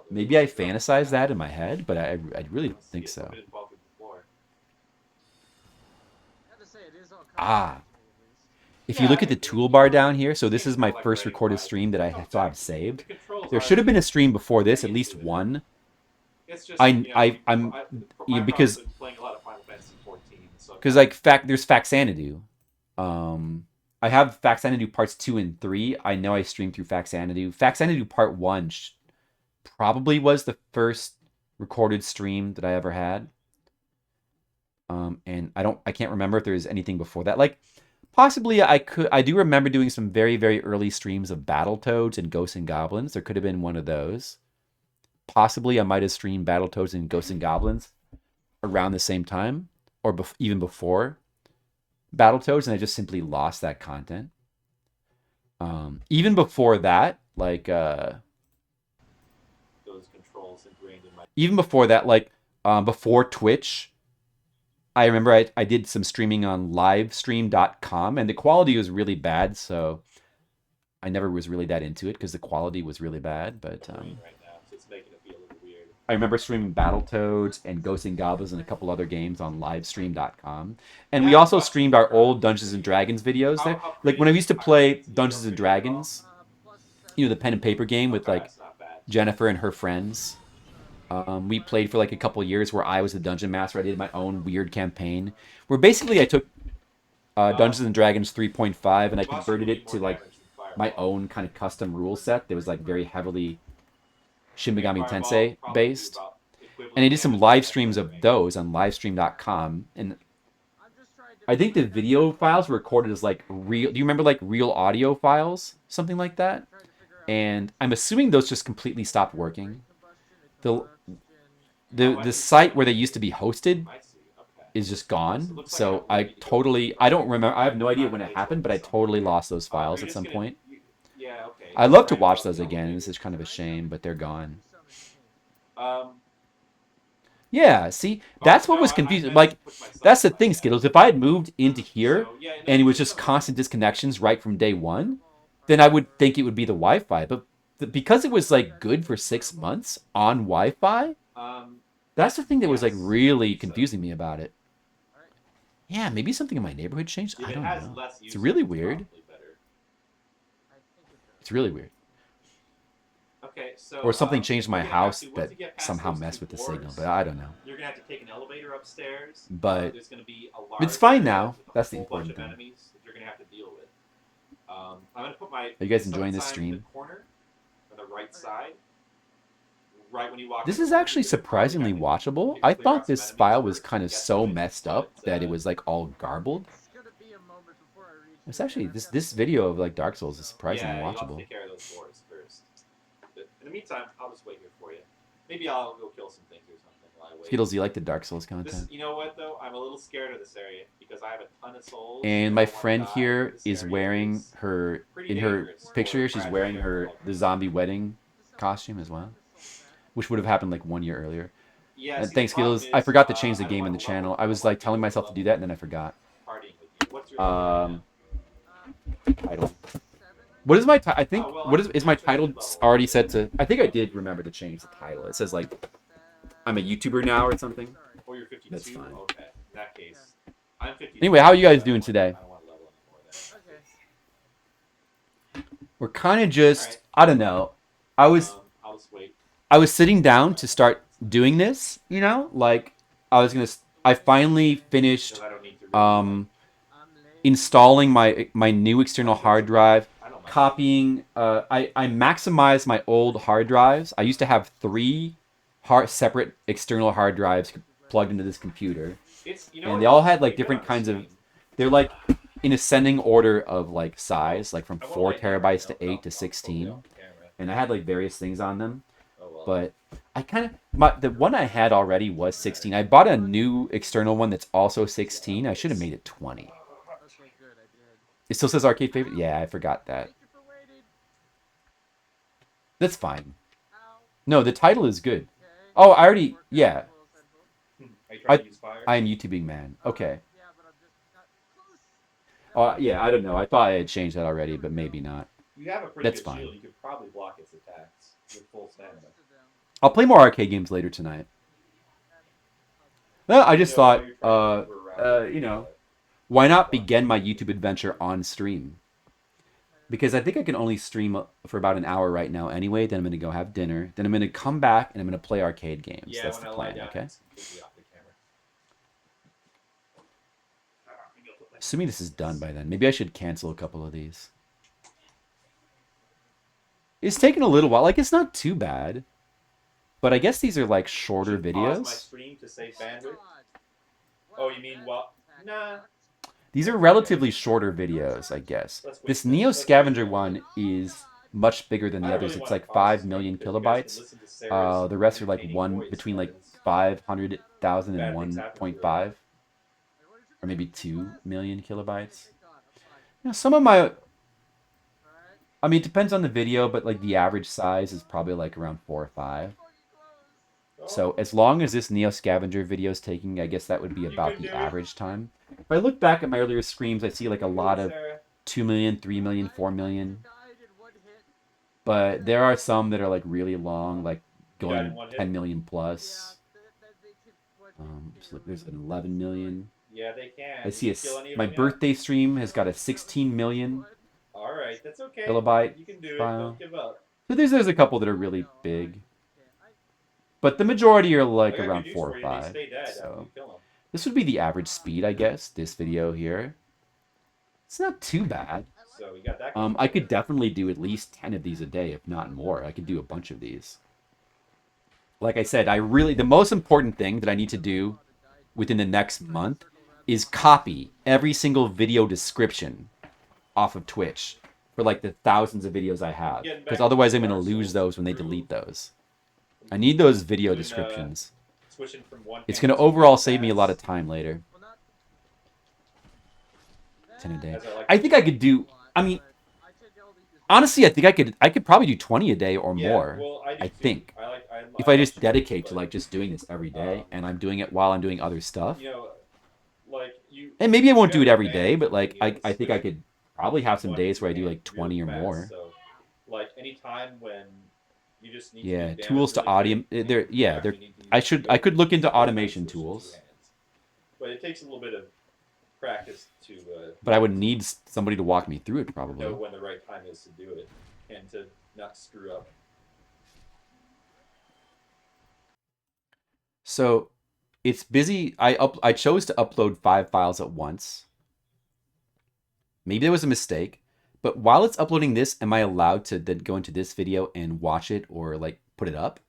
Maybe I fantasized that in my head, but I really don't think so. If you look at the toolbar down here, so this is my first recorded stream that I still have saved. There should have been a stream before this, at least one. Because like there's Faxanadu. I have Faxanadu parts 2 and 3. I know I streamed through Faxanadu. Faxanadu part 1 probably was the first recorded stream that I ever had. And I can't remember if there was anything before that. Like possibly I do remember doing some very, very early streams of Battletoads and Ghosts and Goblins. There could have been one of those. Possibly I might have streamed Battletoads and Ghosts and Goblins around the same time, or even before Battletoads, and I just simply lost that content. Even before that, like those controls ingrained in my. Even before that, like before Twitch, I remember I did some streaming on livestream.com, and the quality was really bad, so I never was really that into it because the quality was really bad. But I remember streaming Battletoads and Ghosts and Goblins and a couple other games on livestream.com. And we also streamed our old Dungeons and Dragons videos there. Like when I used to play Dungeons and Dragons, the pen and paper game with like Jennifer and her friends. We played for like a couple years where I was the dungeon master. I did my own weird campaign where basically I took Dungeons and Dragons 3.5 and I converted it to like my own kind of custom rule set that was like very heavily Shin Megami Tensei based. And I did some live streams of those on livestream.com. And I think the video files were recorded as like real. Do you remember like real audio files? Something like that? And I'm assuming those just completely stopped working. The site where they used to be hosted is just gone. So I don't remember. I have no idea when it happened, but I totally lost those files at some point. I'd love to watch those again. This is kind of a shame, but they're gone. Yeah, see, that's what was confusing. Like, that's the thing, Skittles. If I had moved into here and it was just constant disconnections right from day one, then I would think it would be the Wi-Fi. But because it was like good for 6 months on Wi-Fi, that's the thing that was like really confusing me about it. Yeah, maybe something in my neighborhood changed. I don't know. It's really weird. It's really weird. Okay, so, or something changed my house that somehow messed with the signal, but I don't know. You're gonna have to take an elevator upstairs. But there's gonna be a large it's fine now. That's the important thing. Enemies that you're gonna have to deal with. I'm gonna put my. Are you guys enjoying this stream? In the corner, on the right side. Right when you walk. This is actually surprisingly watchable. I thought this file was kind of so messed up that it was like all garbled. It's actually this video of like Dark Souls is surprisingly watchable. Take care of those doors first. But in the meantime, I'll just wait here for you. Maybe I'll go kill some things or something while I wait. Skittles, do you like the Dark Souls content? You know what though? I'm a little scared of this area because I have a ton of souls. And my friend here is wearing her in her picture here. She's wearing the zombie wedding costume as well, which would have happened like 1 year earlier. Yeah, and thanks, Skittles. I forgot to change the game in the channel. I was like telling myself to do that, and then I forgot. Title. What is my title? I think what is my title already set to? I think I did remember to change the title. It says like I'm a YouTuber now or something. Or you're 52. That's fine. Okay. In that case, I'm 52. Anyway, how are you guys doing today? We're kind of just I don't know. I was sitting down to start doing this, you know, like I finally finished installing my new external hard drive, copying. I maximized my old hard drives. I used to have 3 separate external hard drives plugged into this computer, and they all had like different kinds of. They're like in ascending order of like size, like from 4 terabytes to 8 to 16, and I had like various things on them. But I kind of the one I had already was 16. I bought a new external one that's also 16. I should have made it 20. It still says arcade favorite? Yeah, I forgot that. That's fine. No, the title is good. Oh, I already... Yeah. I am YouTubing man. Okay. Yeah, I don't know. I thought I had changed that already, but maybe not. You have a pretty That's good fine. shield. You could probably block its attacks with full stamina. I'll play more arcade games later tonight. Well, I just thought, you know... Why not begin my YouTube adventure on stream? Because I think I can only stream for about an hour right now anyway. Then I'm going to go have dinner. Then I'm going to come back and I'm going to play arcade games. Yeah, that's the plan, okay? Assuming this is done by then. Maybe I should cancel a couple of these. It's taking a little while. Like, it's not too bad. But I guess these are, like, shorter videos. Pause my stream to save bandwidth? Oh, you mean, well, nah. These are relatively shorter videos, I guess. This Neo Scavenger one is much bigger than the others. It's like 5 million kilobytes. The rest are like between like 500,000 and 1.5, or maybe 2 million kilobytes. You know, some of my, I mean, it depends on the video, but like the average size is probably like around 4 or 5. So as long as this Neo Scavenger video is taking, I guess that would be about the average time. If I look back at my earlier streams, I see like a lot of 2 million, 3 million, 4 million. But there are some that are like really long, like going 10 million plus. So there's an 11 million. Yeah, they can. I see my birthday stream has got a 16 million. All right, that's okay. Kilobyte you can do file. It. Don't give up. So there's a couple that are really big. But the majority are like around 4 or 5. So this would be the average speed, I guess, this video here. It's not too bad. So we got that. going I for could us. definitely do at least 10 of these a day, if not more. I could do a bunch of these. Like I said, the most important thing that I need to do within the next month is copy every single video description off of Twitch for like the thousands of videos I have. Getting back Because to otherwise I'm Dark going to lose Souls those when they through- delete those. I need those video Doing, descriptions. Switching from one It's panel going to to overall another save me a lot of fast. time later. 10 a day. As I like I to think do. I could do, I mean, honestly, I think I could probably do 20 a day or Yeah, more. well, I do I too. think. I If I love just streaming, dedicate to but, like just doing this every day and I'm doing it while I'm doing other stuff. you know, like you. And maybe I won't you do it have every an day, advantage but of like being able to I think I switch could probably have some one days to where I do hand like 20 really or fast. more. So, like any time when you just need Yeah, to do tools to damage really audio. quick, They're you yeah, actually they're. need to I use should. the I could look into skill set automation switch to two tools, hands. But it takes a little bit of practice to but I would need somebody to walk me through it know probably. when the right time is to do it and to not screw up. So, it's busy. I chose to upload 5 files at once. Maybe there was a mistake, but while it's uploading this, am I allowed to then go into this video and watch it or like put it up?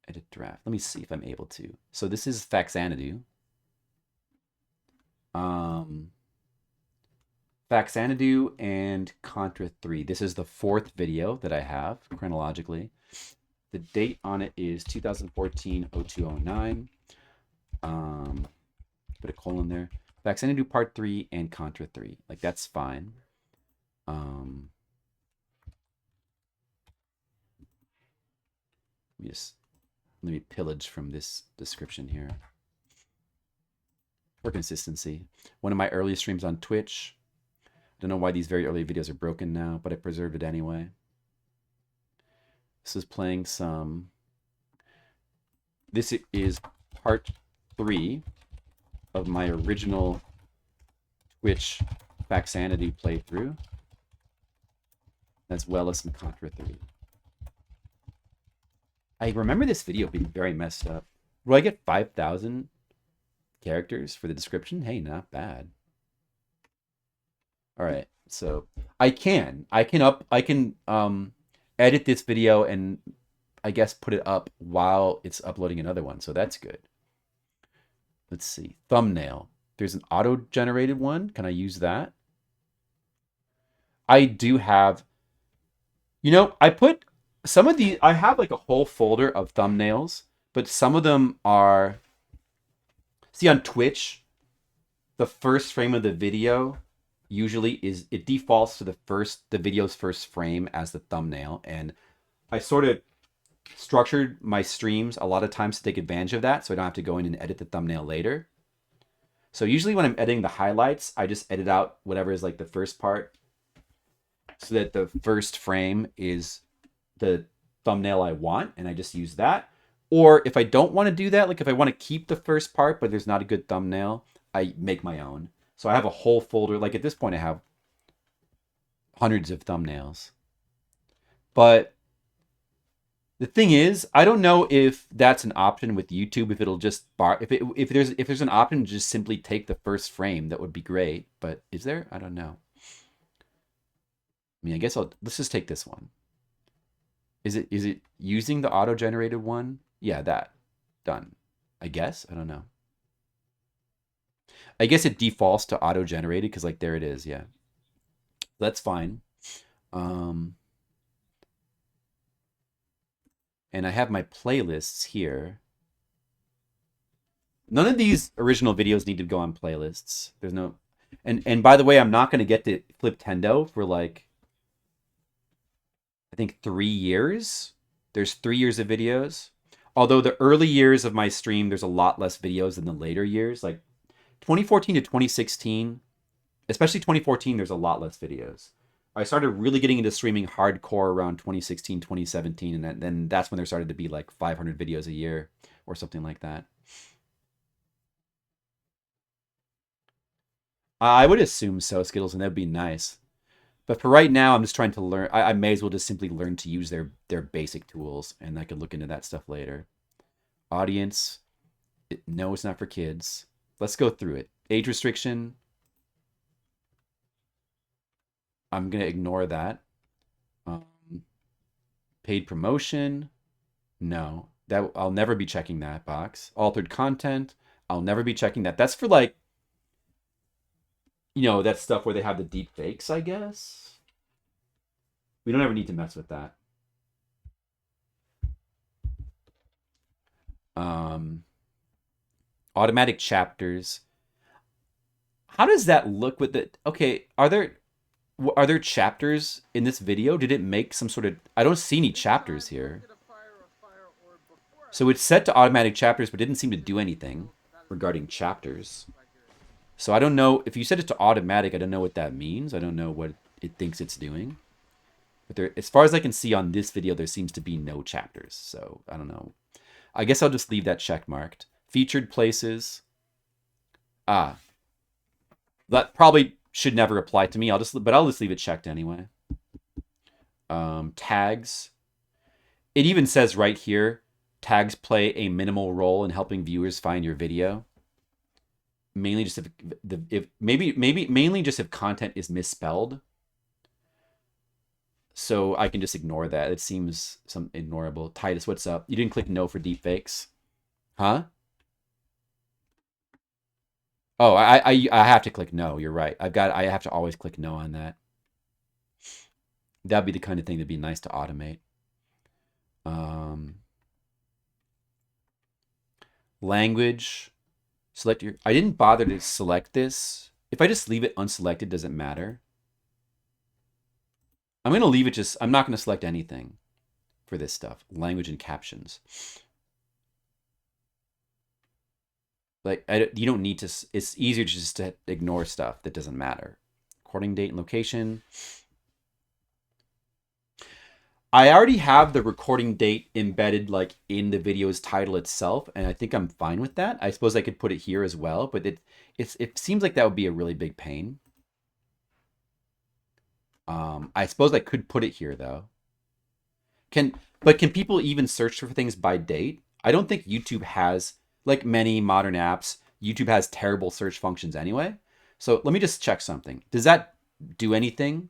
Edit draft. Let me see if I'm able to. So this is Faxanadu. Faxanadu and Contra 3. This is the 4th video that I have chronologically. The date on it is 2014-0209. Put a colon there. Faxanadu Part 3 and Contra 3. Like, that's fine. Let me pillage from this description here. For consistency. One of my early streams on Twitch. Don't know why these very early videos are broken now, but I preserved it anyway. This is playing some... This is part 3 of my original Twitch Faxanadu playthrough, as well as some Contra 3. I remember this video being very messed up. Will I get 5,000 characters for the description? Hey, not bad. All right, so I can edit this video and I guess put it up while it's uploading another one, so that's good. Let's see, thumbnail. There's an auto-generated one. Can I use that? I do have, you know, I put some of the, I have like a whole folder of thumbnails, but some of them are, see on Twitch, the first frame of the video usually is, it defaults to the video's first frame as the thumbnail. And I sort of structured my streams a lot of times to take advantage of that, so I don't have to go in and edit the thumbnail later. So usually when I'm editing the highlights, I just edit out whatever is like the first part so that the first frame is the thumbnail I want, and I just use that. Or if I don't want to do that, like if I want to keep the first part but there's not a good thumbnail, I make my own. So I have a whole folder. Like at this point I have hundreds of thumbnails. But the thing is, I don't know if that's an option with YouTube. If it'll just if there's an option to just simply take the first frame, that would be great. But is there? I don't know. I mean, I guess let's just take this one. Is it using the auto-generated one? Yeah, that done. I guess I don't know. I guess it defaults to auto-generated because like there it is. Yeah, that's fine. And I have my playlists here. None of these original videos need to go on playlists. There's no... And by the way, I'm not going to get to Fliptendo for like, I think 3 years. There's 3 years of videos. Although the early years of my stream, there's a lot less videos than the later years. Like 2014 to 2016, especially 2014, there's a lot less videos. I started really getting into streaming hardcore around 2016, 2017, and then that's when there started to be like 500 videos a year or something like that. I would assume so, Skittles, and that'd be nice. But for right now, I'm just trying to learn. I may as well just simply learn to use their basic tools, and I could look into that stuff later. Audience, no, it's not for kids. Let's go through it. Age restriction. I'm going to ignore that. Paid promotion. No. That I'll never be checking that box. Altered content. I'll never be checking that. That's for like, you know, that stuff where they have the deep fakes, I guess. We don't ever need to mess with that. Automatic chapters. How does that look with the... Okay, are there chapters in this video? Did it make some sort of... I don't see any chapters here. So it's set to automatic chapters, but didn't seem to do anything regarding chapters. So I don't know. If you set it to automatic, I don't know what that means. I don't know what it thinks it's doing. But there, as far as I can see on this video, there seems to be no chapters. So I don't know. I guess I'll just leave that check marked. Featured places. That probably should never apply to me. I'll just leave it checked anyway. Tags. It even says right here, tags play a minimal role in helping viewers find your video. Mainly just mainly just if content is misspelled. So I can just ignore that. It seems some ignorable. Titus, what's up? You didn't click no for deepfakes, huh? Oh, I have to click no. You're right. I have to always click no on that. That'd be the kind of thing that'd be nice to automate. Language. Select your... I didn't bother to select this. If I just leave it unselected, does it matter? I'm going to leave it just... I'm not going to select anything for this stuff. Language and captions. Like, you don't need to... It's easier just to ignore stuff that doesn't matter. Recording date and location. I already have the recording date embedded like in the video's title itself, and I think I'm fine with that. I suppose I could put it here as well, but it seems like that would be a really big pain. I suppose I could put it here though. Can people even search for things by date? I don't think YouTube has, like many modern apps, YouTube has terrible search functions anyway. So let me just check something. Does that do anything?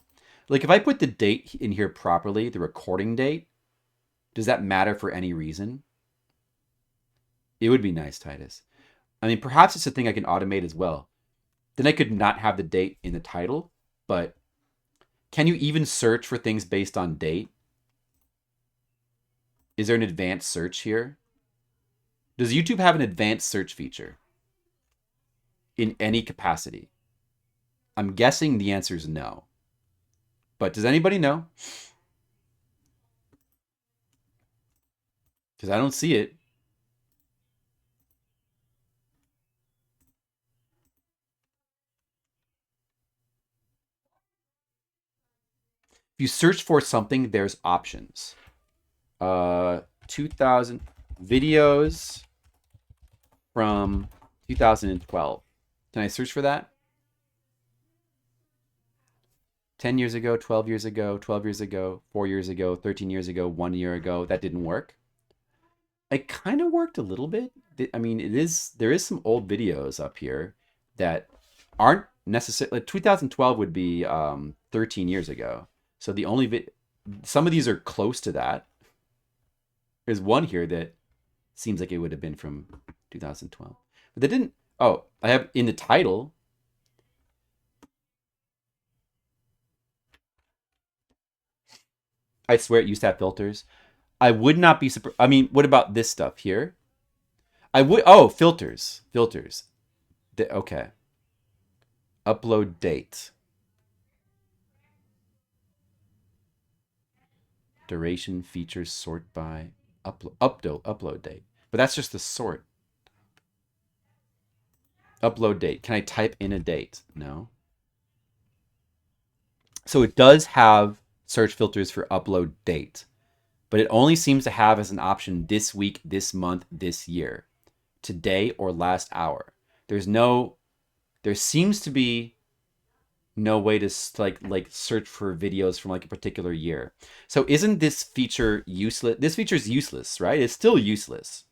Like if I put the date in here properly, the recording date, does that matter for any reason? It would be nice, Titus. I mean, perhaps it's a thing I can automate as well. Then I could not have the date in the title, but can you even search for things based on date? Is there an advanced search here? Does YouTube have an advanced search feature in any capacity? I'm guessing the answer is no. But does anybody know? Because I don't see it. If you search for something, there's options. 2000 videos from 2012. Can I search for that? 10 years ago, 12 years ago, 12 years ago, 4 years ago, 13 years ago, 1 year ago. That didn't work. It kind of worked a little bit. I mean, there is some old videos up here that aren't necessarily... 2012 would be 13 years ago. So the only... Some of these are close to that. There's one here that seems like it would have been from 2012. But they didn't... Oh, I have in the title... I swear it used to have filters. I would not be surprised. I mean, what about this stuff here? I would... Oh, filters. Filters. Okay. Upload date. Duration, features, sort by... Upload date. But that's just the sort. Upload date. Can I type in a date? No. So it does have search filters for upload date, but it only seems to have as an option this week, this month, this year, today, or last hour. There seems to be no way to like search for videos from like a particular year. So isn't this feature useless? This feature is useless, right? It's still useless.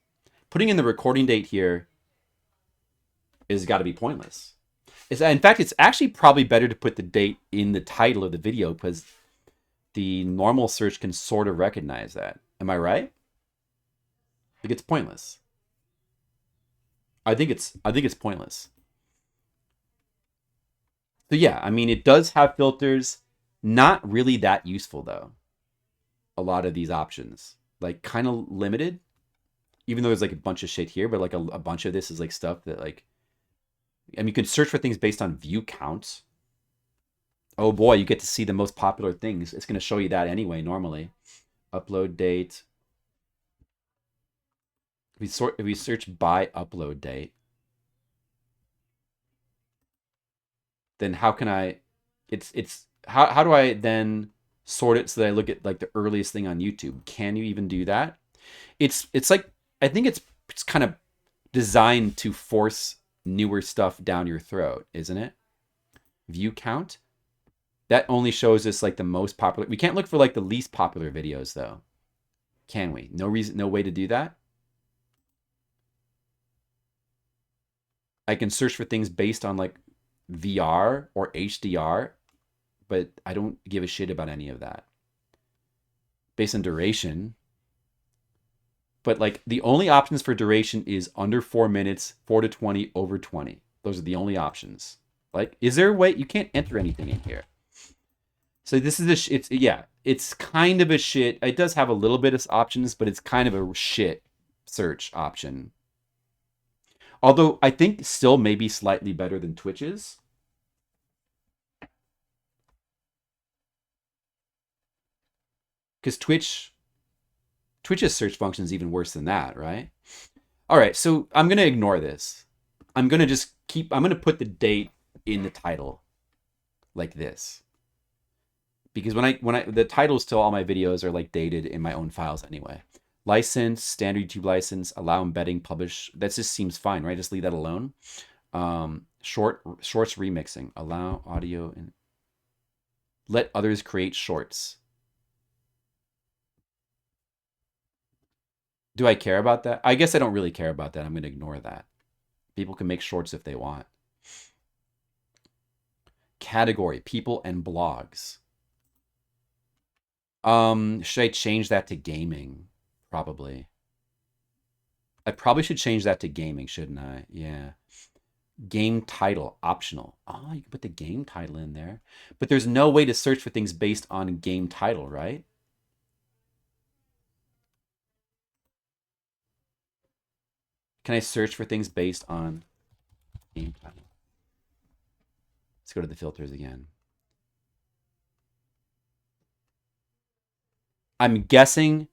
Putting in the recording date here is got to be pointless. In fact, it's actually probably better to put the date in the title of the video because the normal search can sort of recognize that. Am I right? Like it's pointless. I think it's pointless. So yeah, I mean, it does have filters. Not really that useful though. A lot of these options, like kind of limited. Even though there's like a bunch of shit here, but like a bunch of this is like stuff that like, I mean, you can search for things based on view counts. Oh boy, you get to see the most popular things. It's going to show you that anyway, normally. Upload date. If we search by upload date, then how can I, how do I then sort it so that I look at like the earliest thing on YouTube? Can you even do that? It's like, I think it's kind of designed to force newer stuff down your throat, isn't it? View count. That only shows us like the most popular. We can't look for like the least popular videos though. Can we? No reason, no way to do that. I can search for things based on like VR or HDR, but I don't give a shit about any of that. Based on duration. But like the only options for duration is under 4 minutes, 4 to 20, over 20. Those are the only options. Like, is there a way you can't enter anything in here? So this is it's kind of a shit. It does have a little bit of options, but it's kind of a shit search option. Although I think still maybe slightly better than Twitch's. Because Twitch's search function is even worse than that, right? All right, so I'm going to ignore this. I'm going to put the date in the title like this. Because the titles to all my videos are like dated in my own files anyway. License, standard YouTube license, allow embedding, publish. That just seems fine, right? Just leave that alone. Shorts remixing, allow audio and let others create shorts. Do I care about that? I guess I don't really care about that. I'm going to ignore that. People can make shorts if they want. Category, people and blogs. Should I change that to gaming? Probably. I probably should change that to gaming, shouldn't I? Yeah. Game title, optional. Oh, you can put the game title in there. But there's no way to search for things based on game title, right? Can I search for things based on game title? Let's go to the filters again. I'm guessing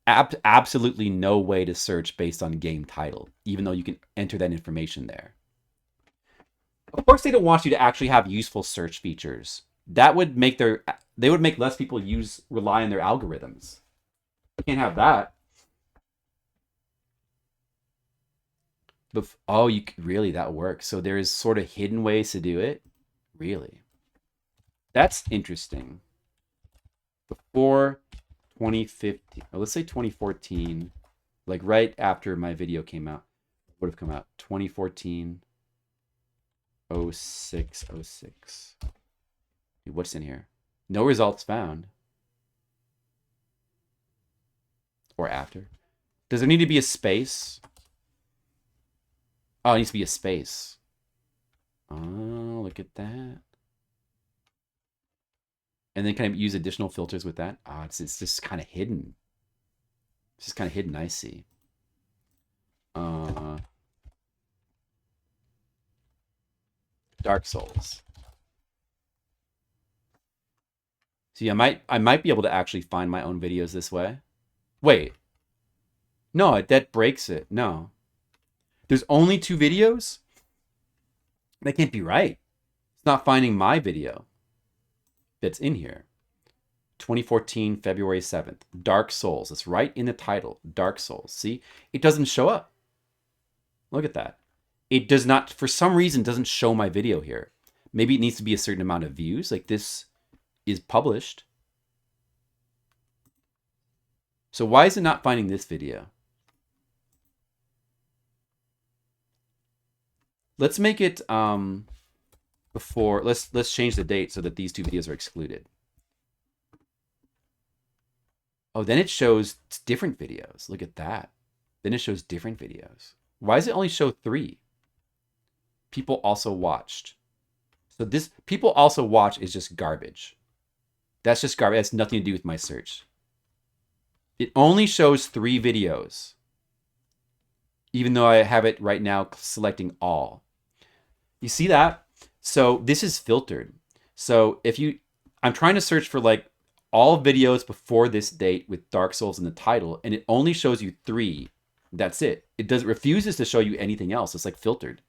absolutely no way to search based on game title, even though you can enter that information there. Of course, they don't want you to actually have useful search features. That would make they would make less people rely on their algorithms. You can't have that. Oh, really, that works. So there is sort of hidden ways to do it. Really, that's interesting. Before 2015, let's say 2014, like right after my video came out, would have come out 2014, 06. What's in here? No results found. Or after. Does there need to be a space? Oh, it needs to be a space. Oh, look at that. And then can I use additional filters with that? Oh, it's just kind of hidden. It's just kind of hidden, I see. Dark Souls. See, I might be able to actually find my own videos this way. Wait. No, that breaks it. No. There's only 2 videos? That can't be right. It's not finding my video that's in here. 2014, February 7th. Dark Souls. It's right in the title. Dark Souls. See? It doesn't show up. Look at that. It does not, for some reason, doesn't show my video here. Maybe it needs to be a certain amount of views. Like this is published. So why is it not finding this video? Let's make it, before. Let's change the date so that these two videos are excluded. Oh, then it shows different videos. Look at that. Then it shows different videos. Why does it only show 3? People also watched. So this people also watch is just garbage. That's just garbage. It has nothing to do with my search. It only shows 3 videos. Even though I have it right now selecting all. You see that? So this is filtered. So if you, I'm trying to search for like all videos before this date with Dark Souls in the title, and it only shows you 3. That's it. It refuses to show you anything else. It's like filtered.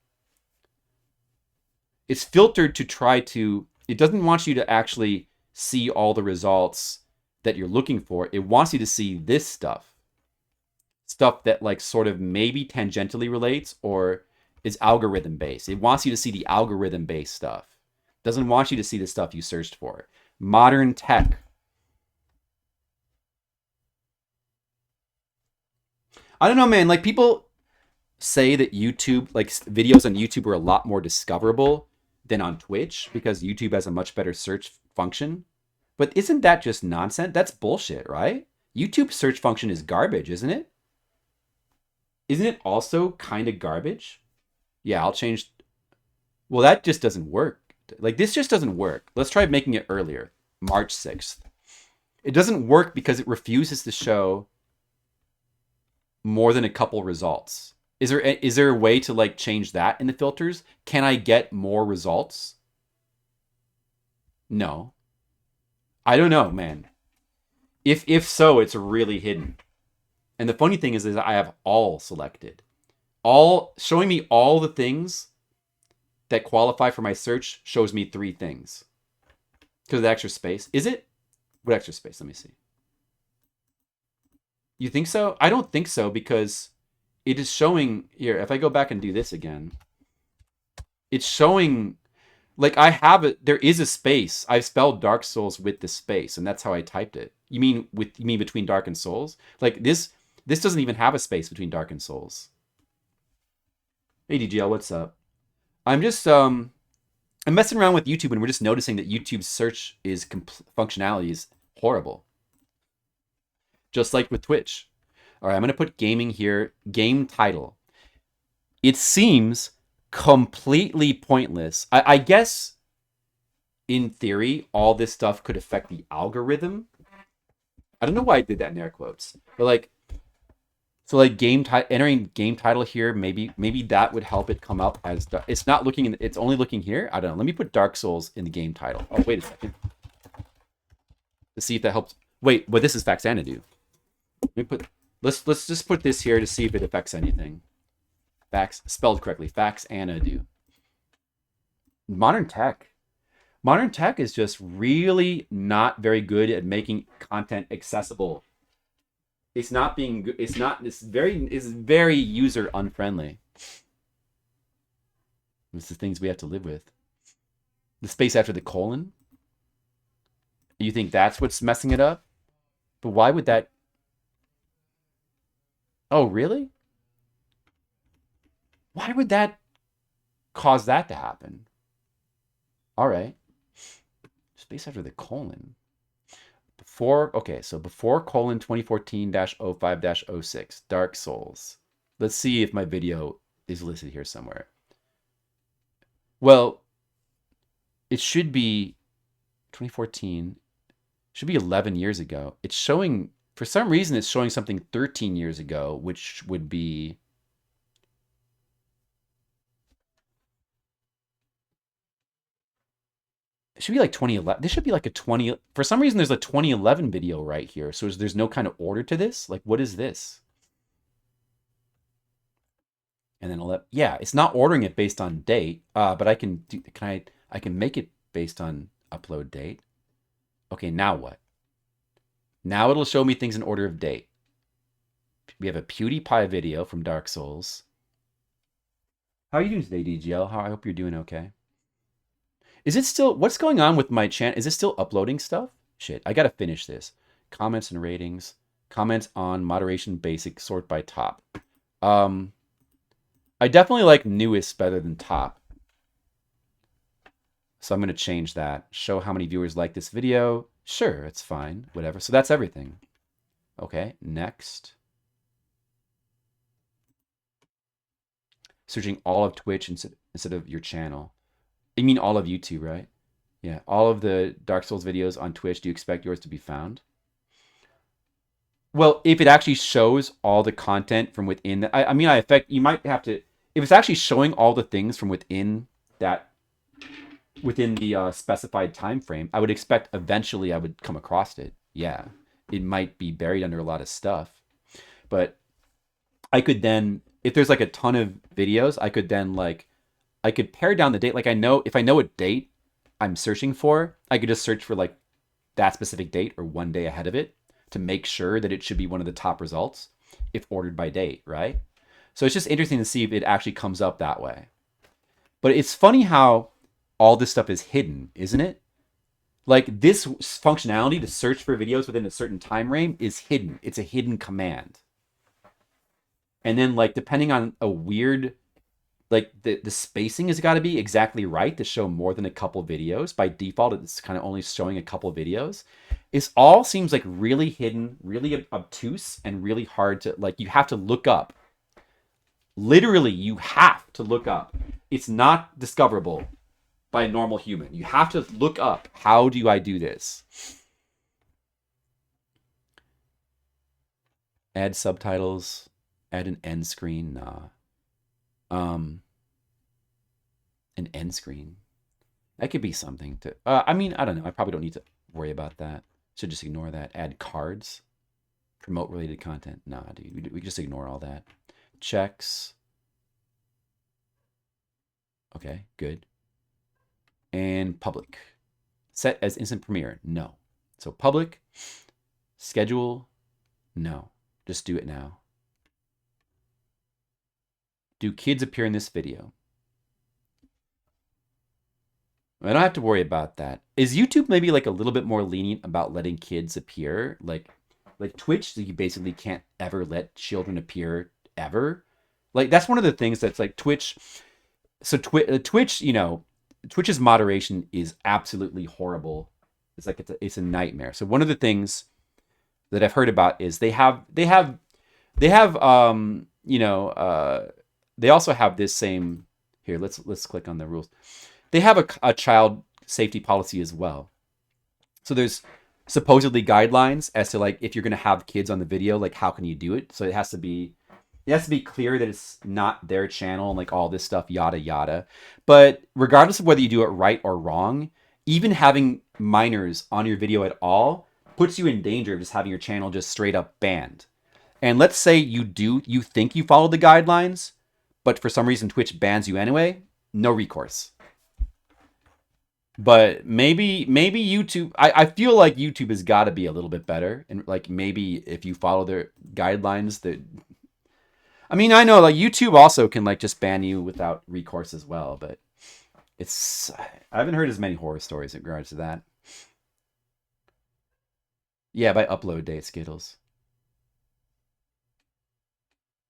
It's filtered to try to, it doesn't want you to actually see all the results that you're looking for. It wants you to see this stuff. Stuff that like sort of maybe tangentially relates or is algorithm based. It wants you to see the algorithm based stuff. It doesn't want you to see the stuff you searched for. Modern tech. I don't know, man. Like people say that YouTube, like videos on YouTube are a lot more discoverable than on Twitch because YouTube has a much better search function. But isn't that just nonsense? That's bullshit, right? YouTube's search function is garbage, isn't it? Isn't it also kind of garbage? Yeah, I'll change. Well, that just doesn't work. Like this just doesn't work. Let's try making it earlier. March 6th. It doesn't work because it refuses to show more than a couple results. Is there a way to like change that in the filters? Can I get more results? No. I don't know, man. If so, it's really hidden. And the funny thing is I have all selected. All showing me all the things that qualify for my search shows me 3 things. Because of the extra space. Is it? What extra space? Let me see. You think so? I don't think so because it is showing here. If I go back and do this again, it's showing like I have it. There is a space. I spelled Dark Souls with the space, and that's how I typed it. You mean between Dark and Souls? Like this doesn't even have a space between Dark and Souls. Hey DGL, what's up? I'm just I'm messing around with YouTube, and we're just noticing that YouTube's search is functionality is horrible. Just like with Twitch. All right, I'm going to put gaming here. Game title. It seems completely pointless. I guess, in theory, all this stuff could affect the algorithm. I don't know why I did that in air quotes. But like, so like entering game title here, maybe that would help it come up as, it's not looking, it's only looking here. I don't know. Let me put Dark Souls in the game title. Oh, wait a second. To see if that helps. Wait, but this is Faxanadu. Let's just put this here to see if it affects anything. Fax spelled correctly. Faxanadu. Modern tech. Modern tech is just really not very good at making content accessible. It's not being good. It's very user unfriendly. It's the things we have to live with. The space after the colon. You think that's what's messing it up? But why would that? Oh, really? Why would that cause that to happen? All right. Space after the colon. Okay, so before colon 2014-05-06, Dark Souls. Let's see if my video is listed here somewhere. Well, it should be 2014. Should be 11 years ago. It's showing, for some reason, it's showing something 13 years ago, which would be... It should be like 2011. This should be like a 20... For some reason, there's a 2011 video right here. So there's no kind of order to this. Like, what is this? And then yeah, it's not ordering it based on date. But I can make it based on upload date. Okay, now what? Now it'll show me things in order of date. We have a PewDiePie video from Dark Souls. How are you doing today, DGL? I hope you're doing okay. Is it still... What's going on with my channel? Is it still uploading stuff? Shit, I gotta finish this. Comments and ratings. Comments on moderation basic, sort by top. I definitely like newest better than top. So I'm going to change that. Show how many viewers like this video. Sure, it's fine. Whatever. So that's everything. Okay, next. Searching all of Twitch instead of your channel. You mean all of YouTube, right? Yeah, all of the Dark Souls videos on Twitch, do you expect yours to be found? Well, if it actually shows all the content from within, I mean, you might have to, if it's actually showing all the things from within that, within the specified time frame, I would expect eventually I would come across it. Yeah, it might be buried under a lot of stuff, but I could then, if there's like a ton of videos, I could then I could pare down the date. Like if I know what date I'm searching for, I could just search for like that specific date or one day ahead of it to make sure that it should be one of the top results if ordered by date, right? So it's just interesting to see if it actually comes up that way. But it's funny how all this stuff is hidden, isn't it? Like this functionality to search for videos within a certain time frame is hidden. It's a hidden command. And then like depending on a weird, like the spacing has got to be exactly right to show more than a couple videos. By default, it's kind of only showing a couple videos. It all seems like really hidden, really obtuse, and really hard to, like, you have to look up. Literally, you have to look up. It's not discoverable by a normal human. You have to look up, how do I do this? Add subtitles, add an end screen, nah. An end screen. That could be something to, I mean, I don't know. I probably don't need to worry about that. Should just ignore that. Add cards. Promote related content. Nah, dude. We just ignore all that. Checks. Okay, good. And public. Set as instant premiere. No. So public. Schedule. No. Just do it now. Do kids appear in this video? I don't have to worry about that. Is YouTube maybe like a little bit more lenient about letting kids appear? Like Twitch, you basically can't ever let children appear ever. Like that's one of the things that's like Twitch. So Twitch, you know, Twitch's moderation is absolutely horrible. It's like it's a nightmare. So one of the things that I've heard about is they also have this same, here, let's click on the rules. They have a child safety policy as well. So there's supposedly guidelines as to like if you're going to have kids on the video, like how can you do it? So it has to be clear that it's not their channel and like all this stuff, yada yada. But regardless of whether you do it right or wrong, even having minors on your video at all puts you in danger of just having your channel just straight up banned. And let's say you think you follow the guidelines, but for some reason Twitch bans you anyway, no recourse. But maybe YouTube, I feel like YouTube has got to be a little bit better. And like maybe if you follow their guidelines that, I mean, I know like YouTube also can like just ban you without recourse as well, but I haven't heard as many horror stories in regards to that. Yeah, by upload date, Skittles.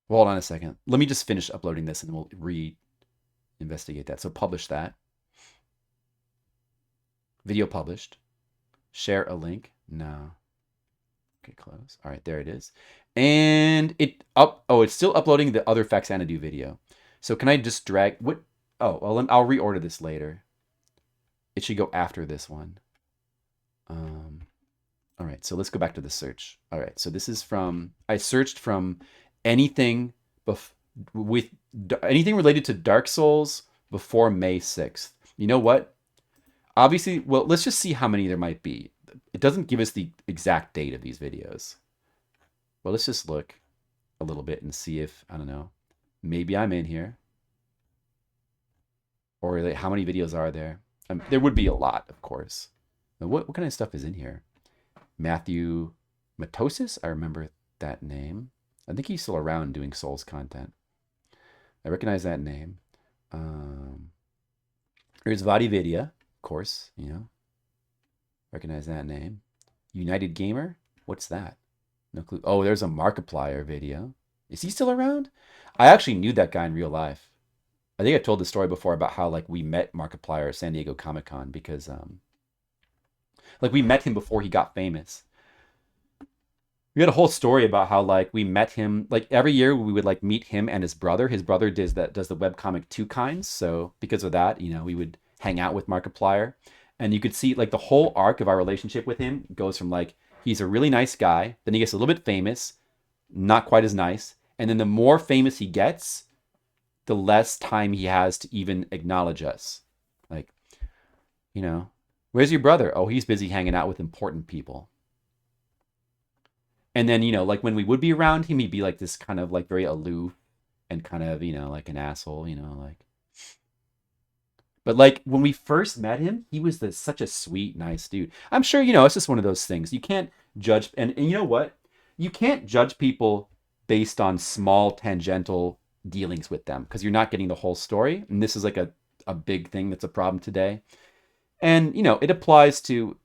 Well, hold on a second. Let me just finish uploading this and we'll re-investigate that. So publish that. Video published. Share a link. No. Okay, close. All right, there it is. And it's still uploading the other Faxanadu video. So can I just drag what? Oh, well, I'll reorder this later. It should go after this one. All right, so let's go back to the search. All right, so this is from, I searched from anything with anything related to Dark Souls before May 6th. You know what? Obviously, well, let's just see how many there might be. It doesn't give us the exact date of these videos. Well, let's just look a little bit and see if, I don't know, maybe I'm in here. Or like, how many videos are there? There would be a lot, of course. Now, what kind of stuff is in here? Matthew Matosis? I remember that name. I think he's still around doing Souls content. I recognize that name. Here's VODs. Of course, you know, recognize that name. United Gamer, what's that? No clue. Oh, there's a Markiplier video. Is he still around? I actually knew that guy in real life. I think I told the story before about how like we met Markiplier at San Diego Comic-Con because like we met him before he got famous. We had a whole story about how like we met him like every year we would like meet him and his brother. His brother does the webcomic Two Kinds, so because of that, you know, we would hang out with Markiplier, and you could see like the whole arc of our relationship with him goes from like he's a really nice guy, then he gets a little bit famous, not quite as nice, and then the more famous he gets, the less time he has to even acknowledge us. Like, you know, where's your brother? Oh, he's busy hanging out with important people. And then, you know, like when we would be around him, he'd be like this kind of like very aloof and kind of, you know, like an asshole, you know, like. But like when we first met him, he was such a sweet, nice dude. I'm sure, you know, it's just one of those things. You can't judge. And you know what? You can't judge people based on small tangential dealings with them because you're not getting the whole story. And this is like a big thing that's a problem today. And, you know, it applies to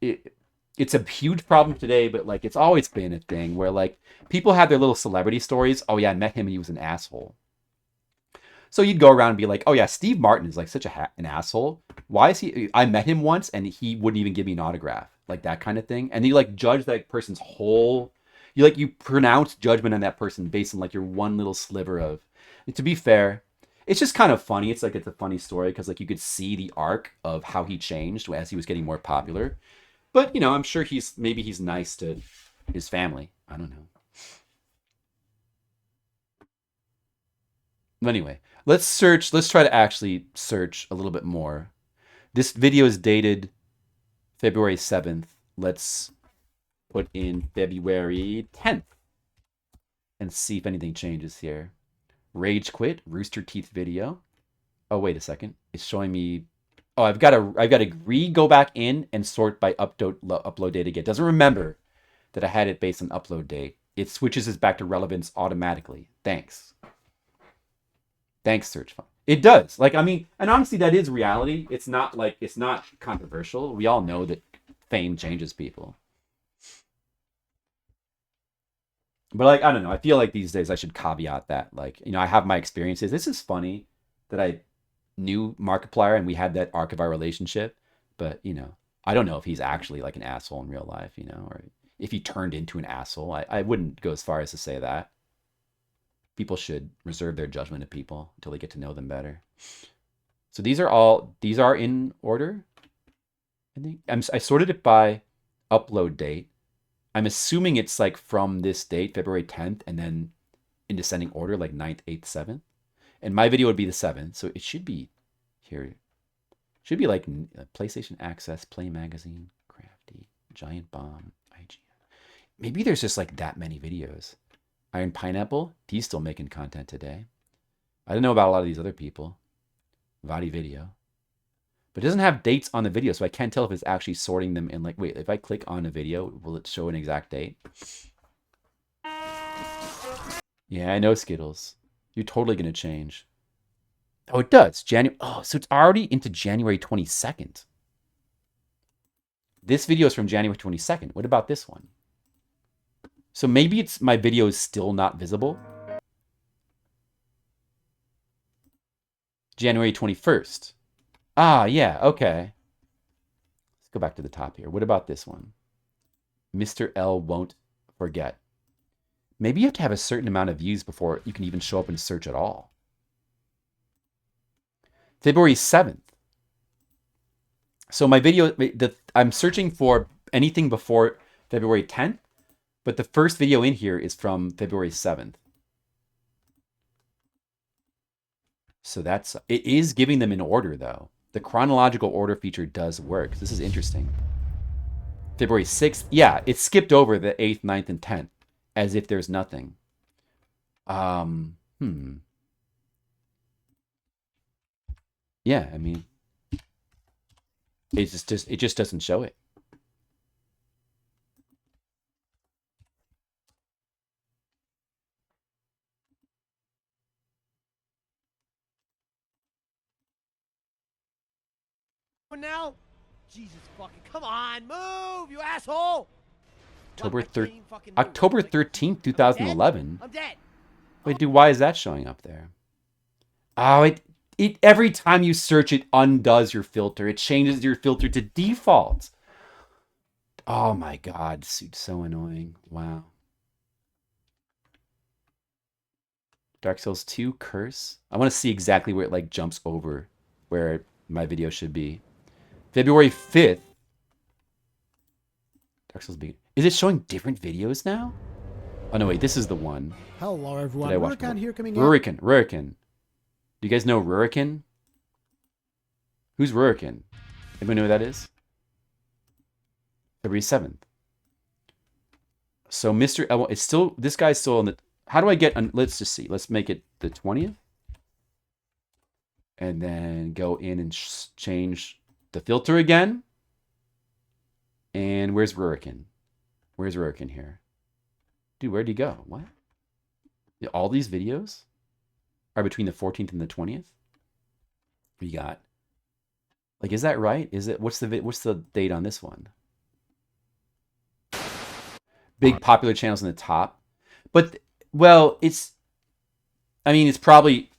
it. It's a huge problem today, but like it's always been a thing where like people have their little celebrity stories. Oh yeah, I met him and he was an asshole. So you'd go around and be like, oh yeah, Steve Martin is like such an asshole. Why is he? I met him once and he wouldn't even give me an autograph, like that kind of thing. And you like judge that person's whole, you pronounce judgment on that person based on like your one little sliver of. And to be fair, it's just kind of funny. It's a funny story because like you could see the arc of how he changed as he was getting more popular. But, you know, I'm sure he's nice to his family. I don't know. But anyway, let's try to actually search a little bit more. This video is dated February 7th. Let's put in February 10th and see if anything changes here. Rage Quit, Rooster Teeth video. Oh, wait a second. It's showing me... Oh, I've got to go back in and sort by upload date again. It doesn't remember that I had it based on upload date. It switches us back to relevance automatically. Thanks, search fund. It does. Like, I mean, and honestly, that is reality. It's not controversial. We all know that fame changes people. But like, I don't know. I feel like these days I should caveat that. Like, you know, I have my experiences. This is funny that I knew Markiplier and we had that arc of our relationship, but you know, I don't know if he's actually like an asshole in real life, you know, or if he turned into an asshole. I wouldn't go as far as to say that. People should reserve their judgment of people until they get to know them better. So these are in order. I think I sorted it by upload date. I'm assuming it's like from this date, February 10th, and then in descending order, like 9th, 8th, 7th. And my video would be the 7th, so it should be here. Should be like PlayStation Access, Play Magazine, Crafty, Giant Bomb, IGN. Maybe there's just like that many videos. Iron Pineapple, he's still making content today. I don't know about a lot of these other people. VOD video. But it doesn't have dates on the video, so I can't tell if it's actually sorting them in like, wait, if I click on a video, will it show an exact date? Yeah, I know, Skittles. You're totally going to change. Oh, it does. Oh, so it's already into January 22nd. This video is from January 22nd. What about this one? So maybe my video is still not visible. January 21st. Ah, yeah, okay. Let's go back to the top here. What about this one? Mr. L won't forget. Maybe you have to have a certain amount of views before you can even show up in search at all. February 7th. So my video, I'm searching for anything before February 10th, but the first video in here is from February 7th. So it is giving them in order though. The chronological order feature does work. This is interesting. February 6th. Yeah, it skipped over the 8th, 9th, and 10th. As if there's nothing. Yeah, I mean, it just doesn't show it. Now, Jesus fucking, come on, move, you asshole! October 13th, 2011. I'm dead. Wait, dude, why is that showing up there? Oh, it every time you search, it undoes your filter. It changes your filter to default. Oh my god, it's so annoying. Wow. Dark Souls 2 Curse. I want to see exactly where it like jumps over where my video should be. February 5th. Dark Souls begin. Is it showing different videos now? Oh no, wait, this is the one. Hello, everyone. Did I watch Rurikan here coming in. Rurikan. Do you guys know Rurikan? Who's Rurikan? Anybody know who that is? February 7th. So Mr. L, it's still, this guy's still on the, how do I get, let's just see. Let's make it the 20th. And then go in and change the filter again. And where's Rurikan? Where's Rurikan here? Dude, where'd he go? What? All these videos are between the 14th and the 20th? We got, like, is that right? Is it, what's the date on this one? Big popular channels in the top. But, well, it's, I mean, it's probably,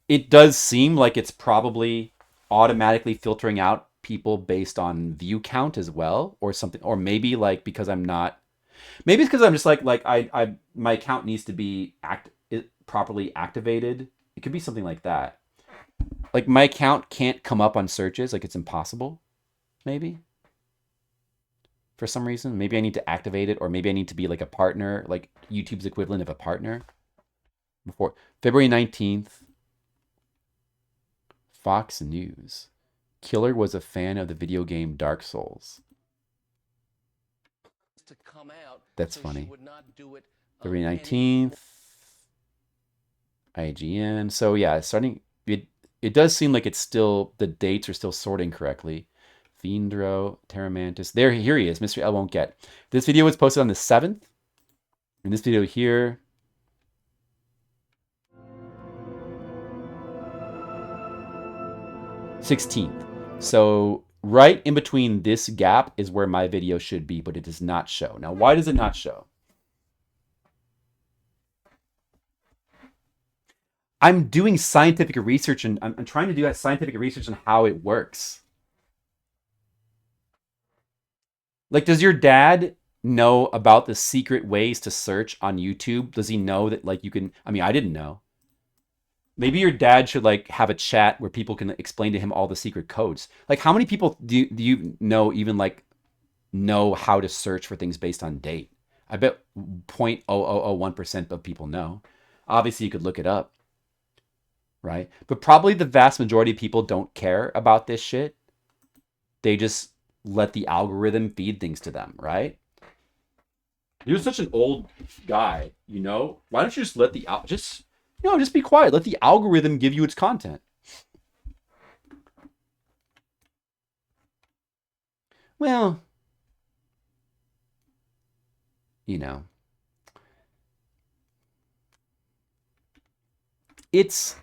it does seem like it's probably automatically filtering out people based on view count as well, or something, or maybe like because I'm not, maybe it's because I'm just like my account needs to be properly activated. It could be something like that. Like my account can't come up on searches, like it's impossible, maybe. For some reason, maybe I need to activate it, or maybe I need to be like a partner, like YouTube's equivalent of a partner. Before February 19th, Fox News. Killer was a fan of the video game Dark Souls. That's funny. February 19th, IGN. So yeah, starting it does seem like it's still, the dates are still sorting correctly. Fiendro, Terramantis. Here he is. Mr. L won't get. This video was posted on the 7th. And this video here. '16th. So right in between this gap is where my video should be, but it does not show. Now, why does it not show? I'm doing scientific research, and I'm trying to do that scientific research on how it works. Like, does your dad know about the secret ways to search on YouTube? Does he know that, like, you can, I mean, I didn't know. Maybe your dad should, like, have a chat where people can explain to him all the secret codes. Like, how many people do you know even, like, know how to search for things based on date? I bet 0.0001% of people know. Obviously, you could look it up, right? But probably the vast majority of people don't care about this shit. They just let the algorithm feed things to them, right? You're such an old guy, you know? Why don't you just let the just be quiet. Let the algorithm give you its content. Well, you know, it's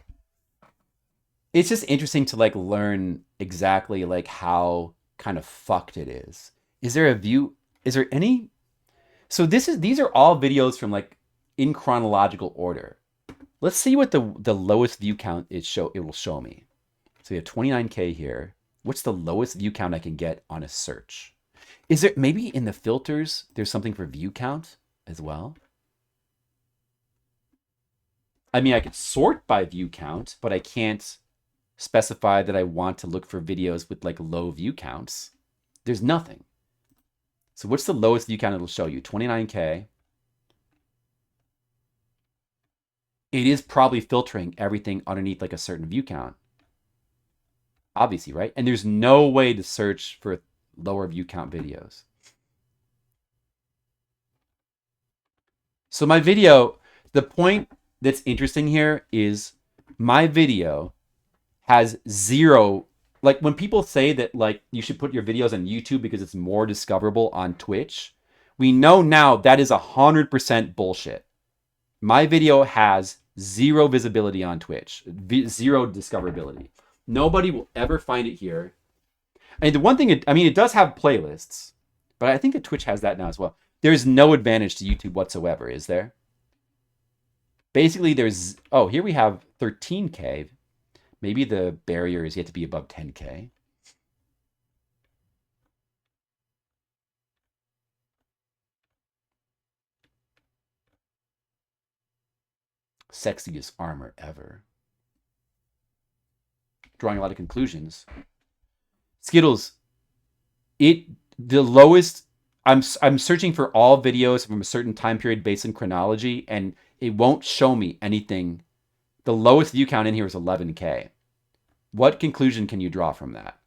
just interesting to like learn exactly like how kind of fucked it is. Is there a view? Is there any? So these are all videos from like in chronological order. Let's see what the lowest view count it will show me. So we have 29K here. What's the lowest view count I can get on a search? Is there maybe in the filters there's something for view count as well? I mean, I could sort by view count, but I can't specify that I want to look for videos with like low view counts. There's nothing. So what's the lowest view count it'll show you? 29K. It is probably filtering everything underneath like a certain view count. Obviously, right? And there's no way to search for lower view count videos. So my video, the point that's interesting here is my video has zero, like when people say that like you should put your videos on YouTube because it's more discoverable on Twitch, we know now that is 100% bullshit. My video has zero visibility on Twitch, zero discoverability. Nobody will ever find it here. And the one thing, it does have playlists, but I think that Twitch has that now as well. There's no advantage to YouTube whatsoever, is there? Basically, there's, oh, here we have 13K. Maybe the barrier is you have to be above 10K. Sexiest armor ever. Drawing a lot of conclusions. Skittles, the lowest. I'm searching for all videos from a certain time period based on chronology, and it won't show me anything. The lowest view count in here is 11K. What conclusion can you draw from that?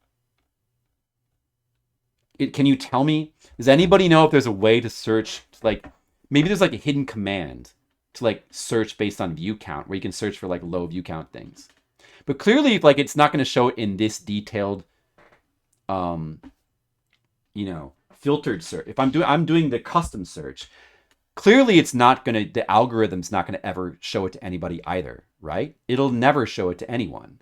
Can you tell me? Does anybody know if there's a way to search? Like, maybe there's like a hidden command to like search based on view count, where you can search for like low view count things. But clearly, like, it's not going to show it in this detailed, filtered search. If I'm doing the custom search, clearly it's not going to, the algorithm's not going to ever show it to anybody either, right? It'll never show it to anyone.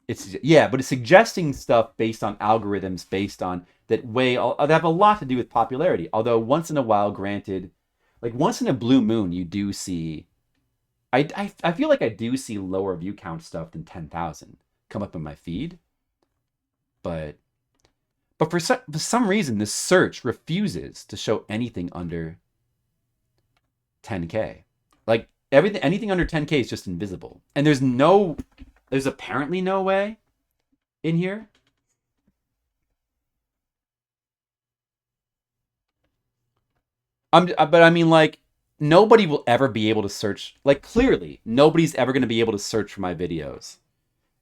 But it's suggesting stuff based on algorithms, based on that have a lot to do with popularity. Although once in a while, granted, like once in a blue moon, you do see, I feel like I do see lower view count stuff than 10,000 come up in my feed. But for some reason, this search refuses to show anything under 10K. Like anything under 10K is just invisible. And there's apparently no way in here. But I mean, like, nobody will ever be able to search. Like, clearly, nobody's ever going to be able to search for my videos.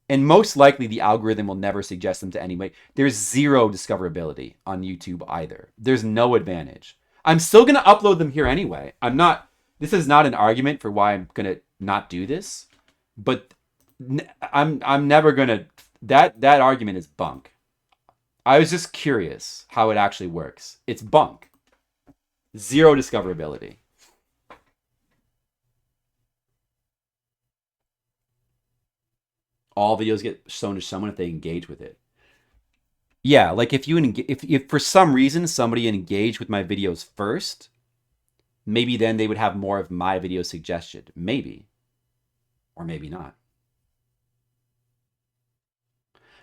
And most likely, the algorithm will never suggest them to anybody. There's zero discoverability on YouTube either. There's no advantage. I'm still going to upload them here anyway. This is not an argument for why I'm going to not do this. But I'm never going to... That argument is bunk. I was just curious how it actually works. It's bunk. Zero discoverability. All videos get shown to someone if they engage with it. Yeah, like if for some reason somebody engaged with my videos first, maybe then they would have more of my videos suggested. Maybe. Or maybe not.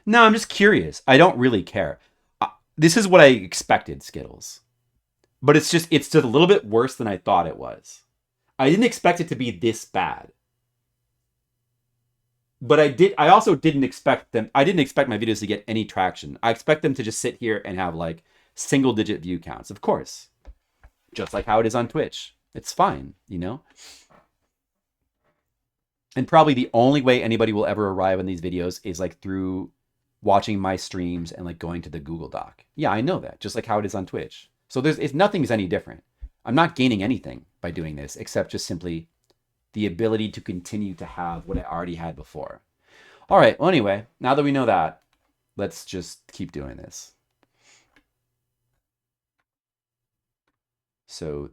No, I'm just curious. I don't really care. This is what I expected, Skittles. But it's just a little bit worse than I thought it was. I didn't expect it to be this bad. But I also didn't expect my videos to get any traction. I expect them to just sit here and have like single digit view counts, of course. Just like how it is on Twitch. It's fine, you know? And probably the only way anybody will ever arrive on these videos is like through watching my streams and like going to the Google Doc. Yeah, I know that. Just like how it is on Twitch. So nothing's any different. I'm not gaining anything by doing this except just simply the ability to continue to have what I already had before. All right. Well, anyway, now that we know that, let's just keep doing this. So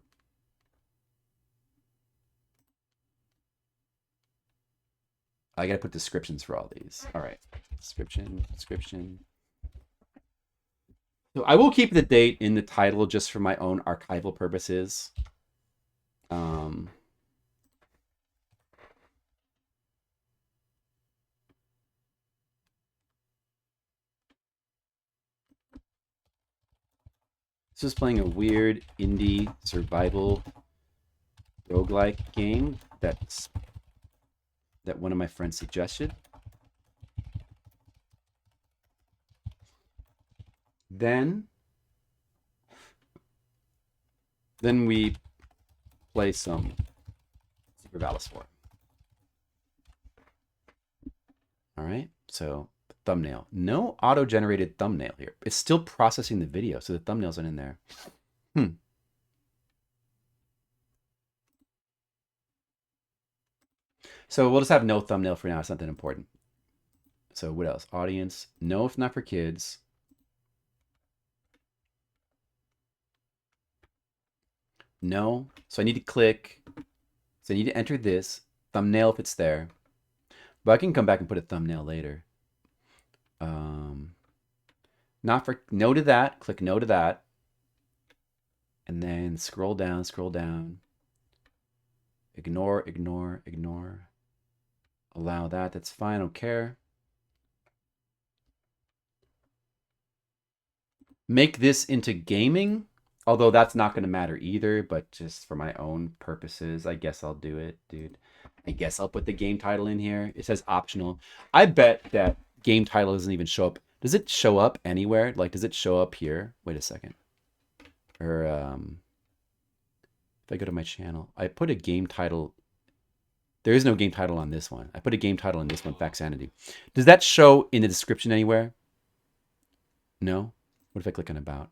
I got to put descriptions for all these. All right. Description. So I will keep the date in the title just for my own archival purposes. This is playing a weird indie survival roguelike game that one of my friends suggested. Then we play some Super Valis 4. All right, so thumbnail. No auto-generated thumbnail here. It's still processing the video, so the thumbnails aren't in there. So we'll just have no thumbnail for now. It's not that important. So what else? Audience. No, if not for kids. No. So I need to click. So I need to enter this. Thumbnail if it's there. But I can come back and put a thumbnail later. Not for no to that. Click no to that. And then scroll down. Ignore. Allow that. That's fine. I don't care. Make this into gaming. Although that's not going to matter either. But just for my own purposes, I guess I'll do it, dude. I guess I'll put the game title in here. It says optional. I bet that game title doesn't even show up. Does it show up anywhere? Like, does it show up here? Wait a second. Or, if I go to my channel, I put a game title. There is no game title on this one. I put a game title on this one, Faxanity. Does that show in the description anywhere? No? What if I click on about?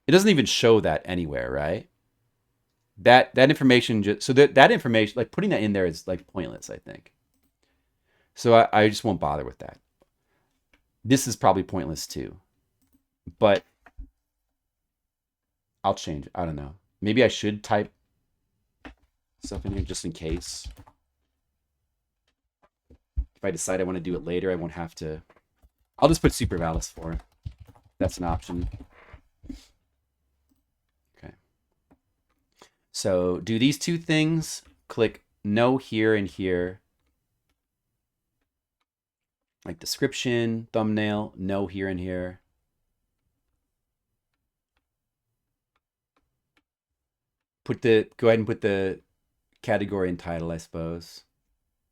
It doesn't even show that anywhere, right? That information just so that information, like putting that in there is like pointless, I think. So I just won't bother with that. This is probably pointless too. But I'll change it. I don't know. Maybe I should type stuff in here just in case. If I decide I want to do it later, I won't have to. I'll just put Super Valis for it. That's an option. Okay. So do these two things. Click no here and here. Like description, thumbnail, no here and here. Go ahead and put the category and title, I suppose.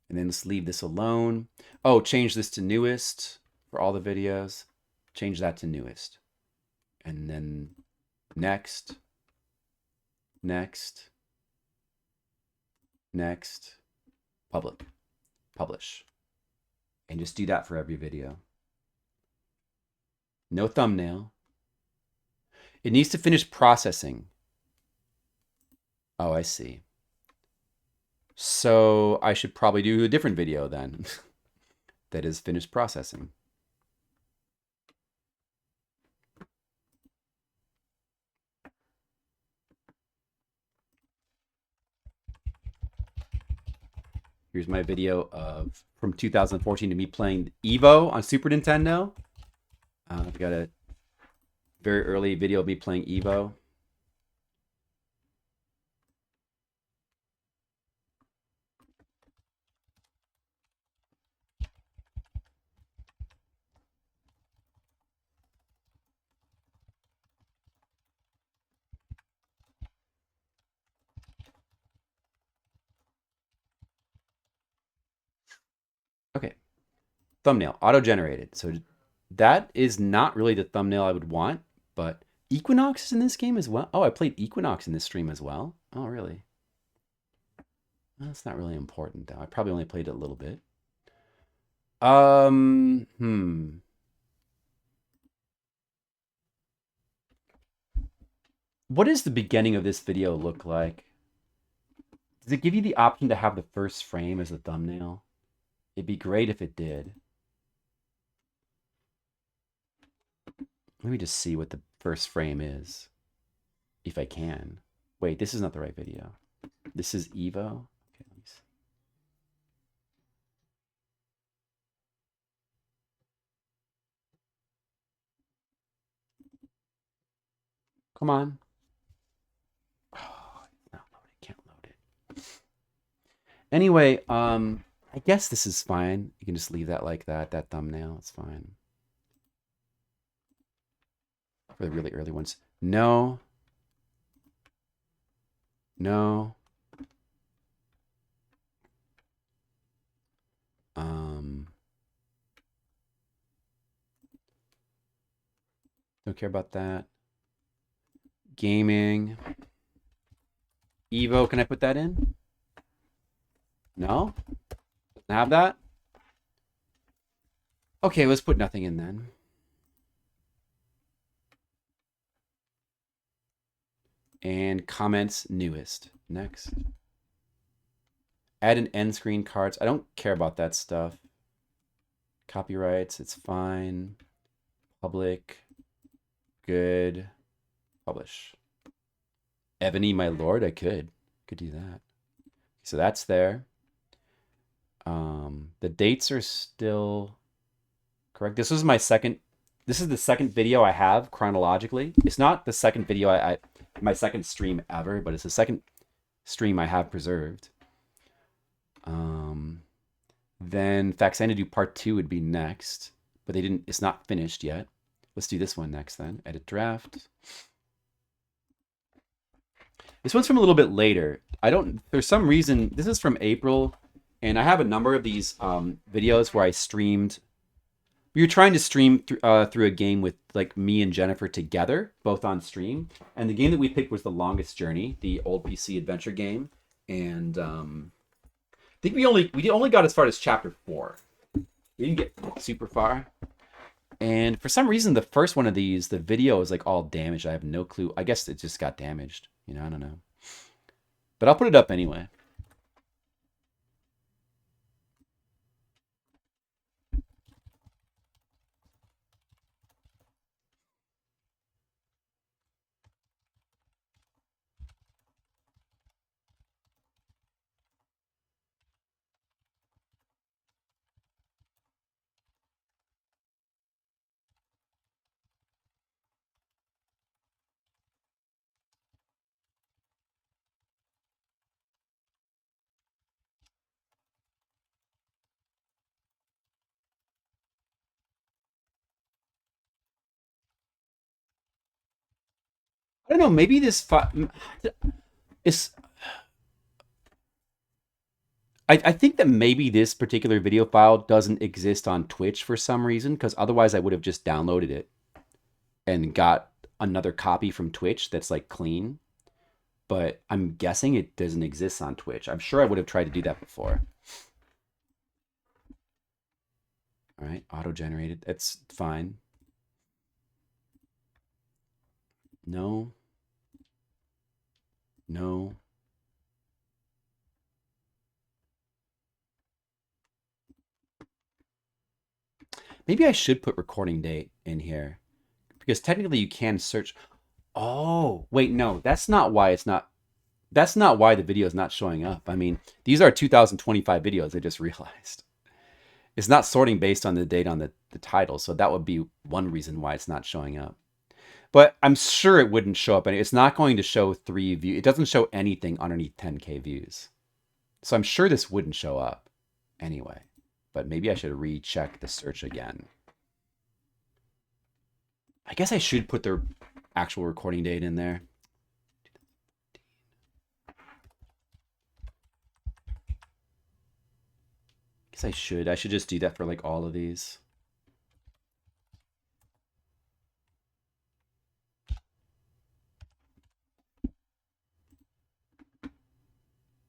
And then let's leave this alone. Oh, change this to newest for all the videos. Change that to newest. And then next, next, next, publish. And just do that for every video. No thumbnail. It needs to finish processing. Oh, I see. So I should probably do a different video then. That is finished processing. Here's my video of from 2014 to me playing Evo on Super Nintendo. I've got a very early video of me playing Evo. Okay, thumbnail, auto-generated. So that is not really the thumbnail I would want, but Equinox is in this game as well. Oh, I played Equinox in this stream as well. Oh, really? That's not really important, though. I probably only played it a little bit. What does the beginning of this video look like? Does it give you the option to have the first frame as a thumbnail? It'd be great if it did. Let me just see what the first frame is. If I can. Wait, this is not the right video. This is Evo. Okay, let me see. Come on. Oh, it's not loaded. Can't load it. Anyway, I guess this is fine. You can just leave that like that. That thumbnail, it's fine. For the really early ones. No. No. Don't care about that. Gaming. Evo, can I put that in? No? Doesn't have that? Okay, let's put nothing in then. And comments newest. Next. Add an end screen cards. I don't care about that stuff. Copyrights, it's fine. Public. Good. Publish. Ebony, my lord, I could do that. So that's there. The dates are still correct. This is the second video I have chronologically. It's not the second video my second stream ever, but it's the second stream I have preserved. Then Faxanadu Part 2 would be next, but they didn't. It's not finished yet. Let's do this one next then. Edit draft. This one's from a little bit later. I don't. There's some reason this is from April, and I have a number of these videos where I streamed. We were trying to stream through a game with like me and Jennifer together, both on stream. And the game that we picked was The Longest Journey, the old PC adventure game. And I think we only got as far as chapter 4. We didn't get super far. And for some reason, the first one of these, the video is like all damaged. I have no clue. I guess it just got damaged. You know, I don't know. But I'll put it up anyway. I don't know, maybe this is... I think that maybe this particular video file doesn't exist on Twitch for some reason, because otherwise I would have just downloaded it and got another copy from Twitch that's like clean. But I'm guessing it doesn't exist on Twitch. I'm sure I would have tried to do that before. All right, auto-generated. That's fine. No. No. Maybe I should put recording date in here, because technically you can search. Oh, wait, no, that's not why it's not. That's not why the video is not showing up. I mean, these are 2025 videos, I just realized. It's not sorting based on the date on the title, so that would be one reason why it's not showing up. But I'm sure it wouldn't show up. It's not going to show 3 views. It doesn't show anything underneath 10K views. So I'm sure this wouldn't show up anyway. But maybe I should recheck the search again. I guess I should put the actual recording date in there. Guess I should. I should just do that for like all of these.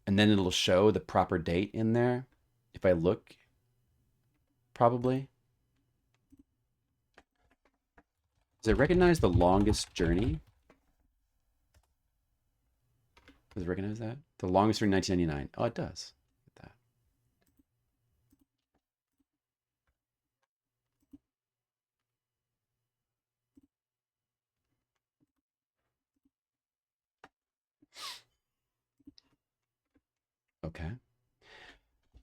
And then it'll show the proper date in there. If I look, probably. Does it recognize The Longest Journey? Does it recognize that? The Longest Journey 1999. Oh, it does. That. Okay.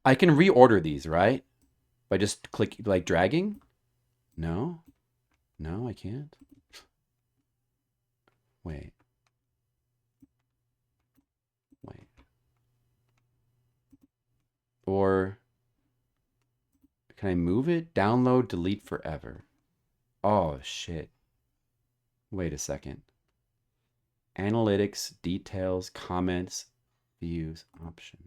I can reorder these, right? By just click, like dragging? No? No, I can't. Wait. Wait. Or can I move it? Download, delete forever. Oh, shit. Wait a second. Analytics, details, comments, views, options.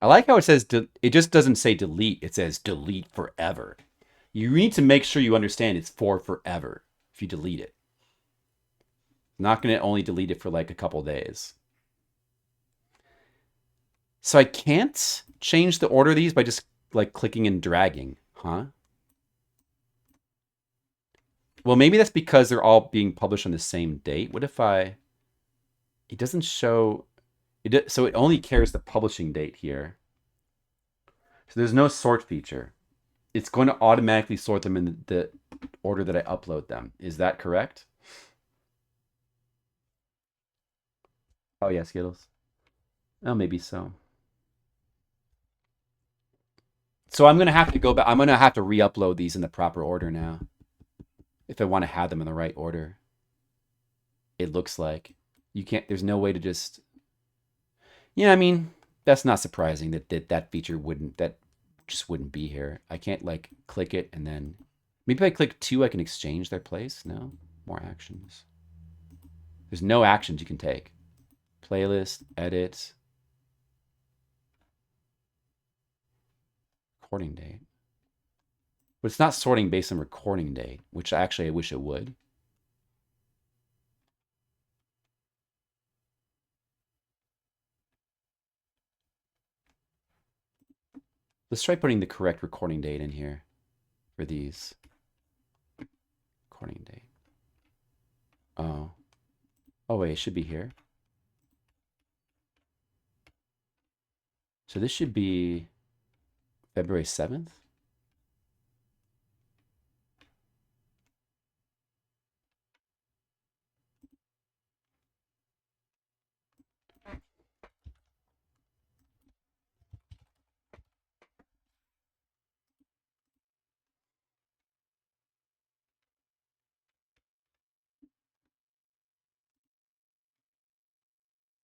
I like how it says, it just doesn't say delete. It says delete forever. You need to make sure you understand it's for forever if you delete it. Not going to only delete it for like a couple days. So I can't change the order of these by just like clicking and dragging, huh? Well, maybe that's because they're all being published on the same date. What if it doesn't show... So it only cares the publishing date here. So there's no sort feature. It's going to automatically sort them in the order that I upload them. Is that correct? Oh yeah, Skittles. Oh, maybe so. So I'm going to have to go back. I'm going to have to re-upload these in the proper order now. if I want to have them in the right order. It looks like you can't, there's no way to just, yeah, I mean, that's not surprising that feature that just wouldn't be here. I can't like click it and then, maybe if I click 2, I can exchange their place. No, more actions. There's no actions you can take. Playlist, edit, recording date. But it's not sorting based on recording date, which actually I wish it would. Let's try putting the correct recording date in here for these. Recording date. Oh. Oh wait, it should be here. So this should be February 7th.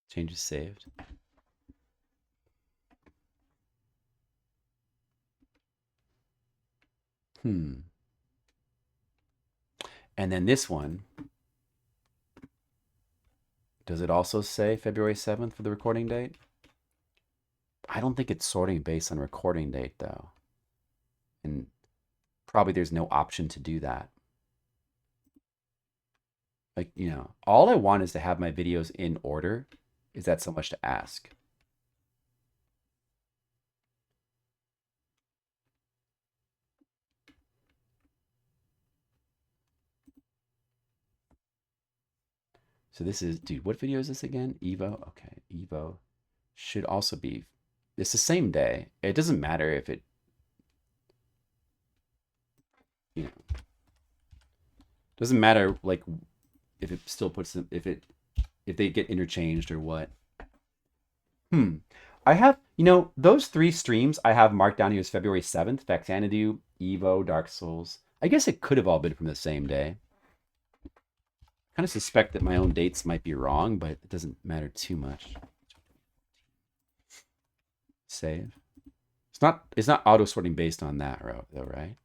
Changes saved. And then this one, does it also say February 7th for the recording date? I don't think it's sorting based on recording date though. And probably there's no option to do that. Like, you know, all I want is to have my videos in order. Is that so much to ask? So this is, dude, what video is this again? Evo? Okay, Evo should also be, it's the same day. It doesn't matter if it, you know, doesn't matter like if it still puts them, if they get interchanged or what. I have, you know, those 3 streams I have marked down here as February 7th, Vaxanadu, Evo, Dark Souls. I guess it could have all been from the same day. Kind of suspect that my own dates might be wrong, but it doesn't matter too much. Save. It's not auto sorting based on that though, right?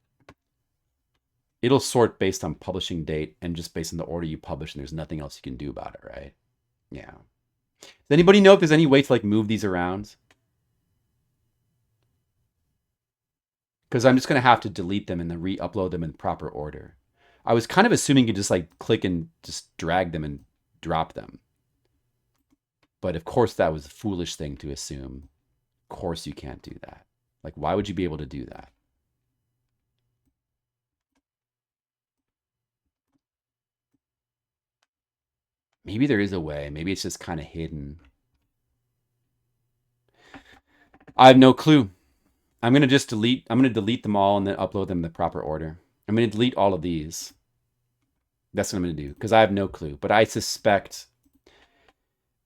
It'll sort based on publishing date and just based on the order you publish, and there's nothing else you can do about it, right? Yeah. Does anybody know if there's any way to like move these around? Because I'm just gonna have to delete them and then re-upload them in proper order. I was kind of assuming you just like click and just drag them and drop them. But of course that was a foolish thing to assume. Of course you can't do that. Like, why would you be able to do that? Maybe there is a way. Maybe it's just kind of hidden. I have no clue. I'm going to delete them all and then upload them in the proper order. I'm going to delete all of these. That's what I'm going to do because I have no clue. But I suspect,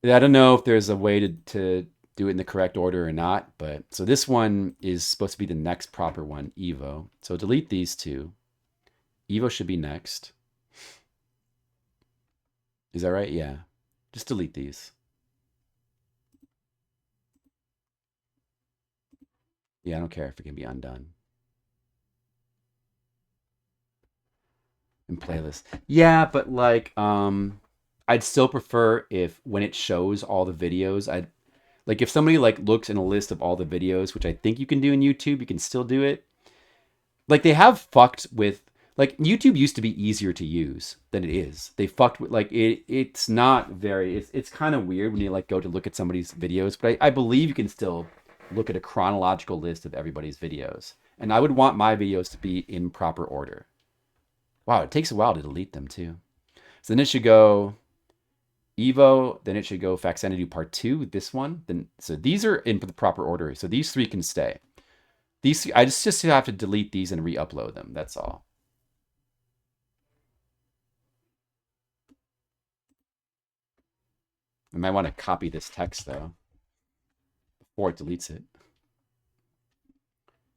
I don't know if there's a way to do it in the correct order or not. But so this one is supposed to be the next proper one, Evo. So delete these 2. Evo should be next. Is that right? Yeah. Just delete these. Yeah, I don't care if it can be undone. And playlist. Yeah, but like, I'd still prefer if when it shows all the videos, like if somebody like looks in a list of all the videos, which I think you can do in YouTube, you can still do it. Like they have fucked with, like YouTube used to be easier to use than it is. They fucked with like it's not very, it's kind of weird when you like go to look at somebody's videos, but I believe you can still look at a chronological list of everybody's videos. And I would want my videos to be in proper order. Wow, it takes a while to delete them too. So then it should go Evo, then it should go Faxanadu Part 2, this one. Then so these are in the proper order. So these 3 can stay. These I just have to delete these and re-upload them. That's all. I might want to copy this text though before it deletes it.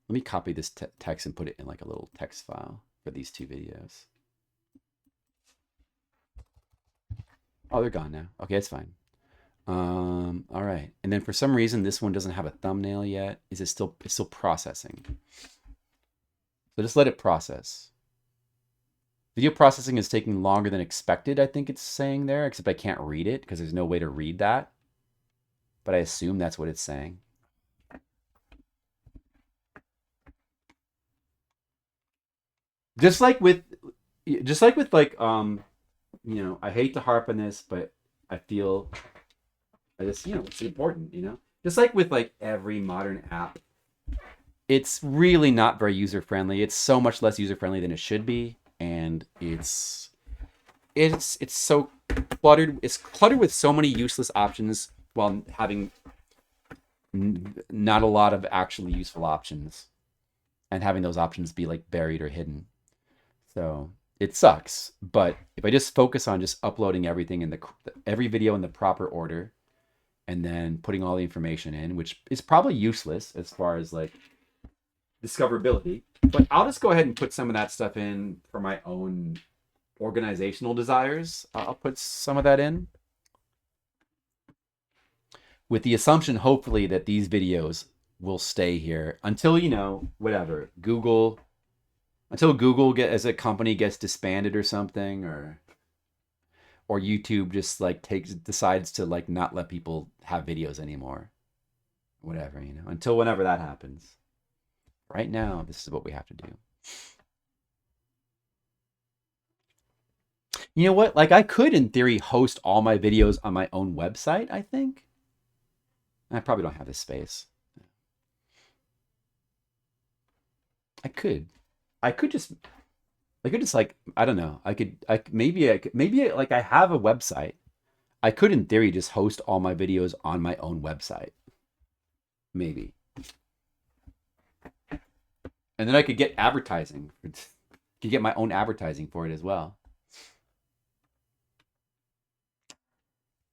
Let me copy this text and put it in like a little text file for these 2 videos. Oh, they're gone now. Okay, it's fine. All right. And then for some reason, this one doesn't have a thumbnail yet. Is it still, it's still processing. So just let it process. Video processing is taking longer than expected, I think it's saying there, except I can't read it because there's no way to read that. But I assume that's what it's saying. Just like with like, you know, I hate to harp on this, but I feel I just, you know, it's important, you know? Just like with like every modern app, it's really not very user-friendly. It's so much less user-friendly than it should be. And it's so cluttered. It's cluttered with so many useless options while having not a lot of actually useful options, and having those options be like buried or hidden. So it sucks. But if I just focus on just uploading everything in every video in the proper order, and then putting all the information in, which is probably useless as far as like discoverability, but I'll just go ahead and put some of that stuff in for my own organizational desires. I'll put some of that in with the assumption, hopefully, that these videos will stay here until, you know, whatever, until Google as a company gets disbanded or something, or YouTube just like decides to like not let people have videos anymore, whatever, you know, until whenever that happens. Right now, this is what we have to do. You know what? Like, I could, in theory, host all my videos on my own website, I think. I probably don't have the space. I could just like, I don't know. Maybe like I have a website. I could, in theory, just host all my videos on my own website. Maybe. And then I could get advertising. Could get my own advertising for it as well.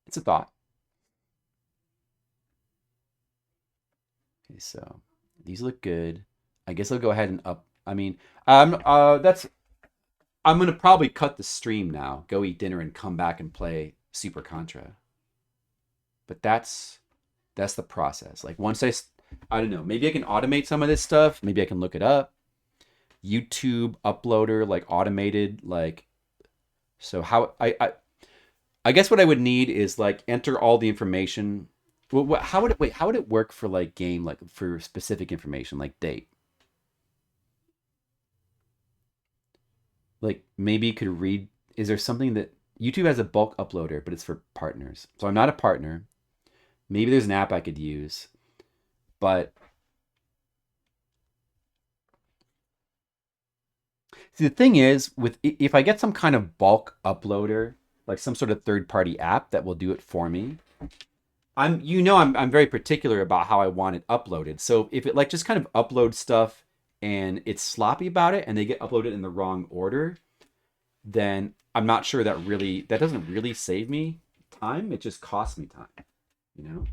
It's a thought. Okay, so these look good. I guess I'll go ahead and I mean, I'm gonna probably cut the stream now, go eat dinner, and come back and play Super Contra. But that's the process. Like once I don't know, maybe I can automate some of this stuff. Maybe I can look it up. YouTube uploader, like automated, like, so how I guess what I would need is like enter all the information. Well, how would it work for like game, like for specific information, like date? Like maybe you could read, is there something that YouTube has a bulk uploader, but it's for partners. So I'm not a partner. Maybe there's an app I could use, but see, the thing is, if I get some kind of bulk uploader, like some sort of third-party app that will do it for me, I'm very particular about how I want it uploaded. So if it like just kind of uploads stuff and it's sloppy about it and they get uploaded in the wrong order, then I'm not sure that doesn't really save me time. It just costs me time, you know?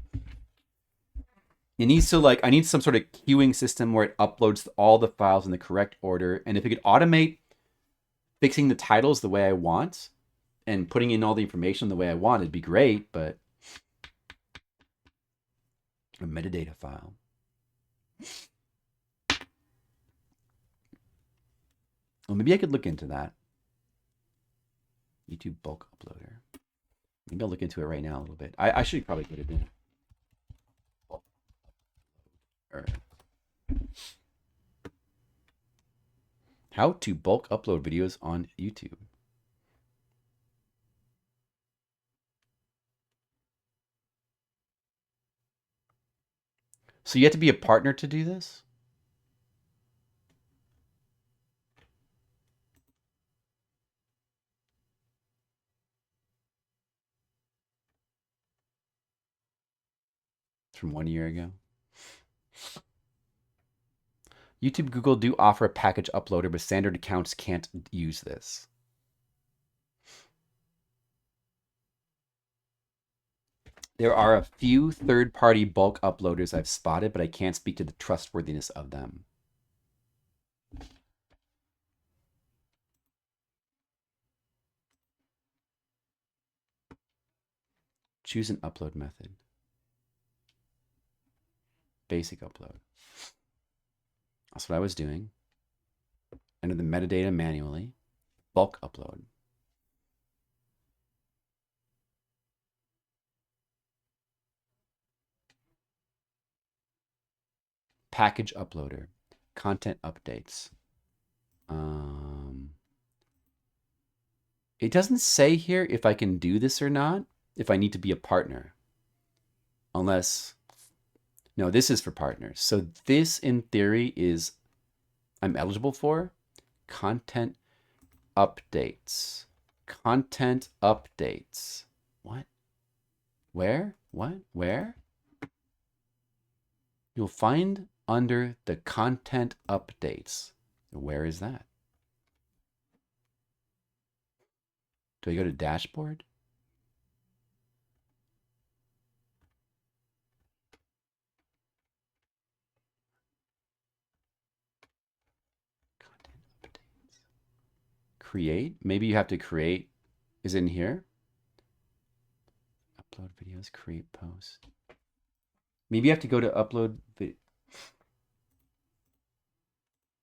It needs to I need some sort of queuing system where it uploads all the files in the correct order. And if it could automate fixing the titles the way I want and putting in all the information the way I want, it'd be great, but a metadata file. Well, maybe I could look into that. YouTube bulk uploader. Maybe I'll look into it right now a little bit. I should probably put it in. All right. How to bulk upload videos on YouTube. So you have to be a partner to do this? It's from 1 year ago. YouTube, Google do offer a package uploader, but standard accounts can't use this. There are a few third-party bulk uploaders I've spotted, but I can't speak to the trustworthiness of them. Choose an upload method. Basic upload. That's what I was doing. Enter the metadata manually. Bulk upload. Package uploader. Content updates. It doesn't say here if I can do this or not, if I need to be a partner. Unless, no, this is for partners. So this in theory is, I'm eligible for content updates. Content updates. What? Where? What? Where? You'll find under the content updates. Where is that? Do I go to dashboard? Content updates. Create? Maybe you have to create. Is it in here? Upload videos, create post. Maybe you have to go to upload.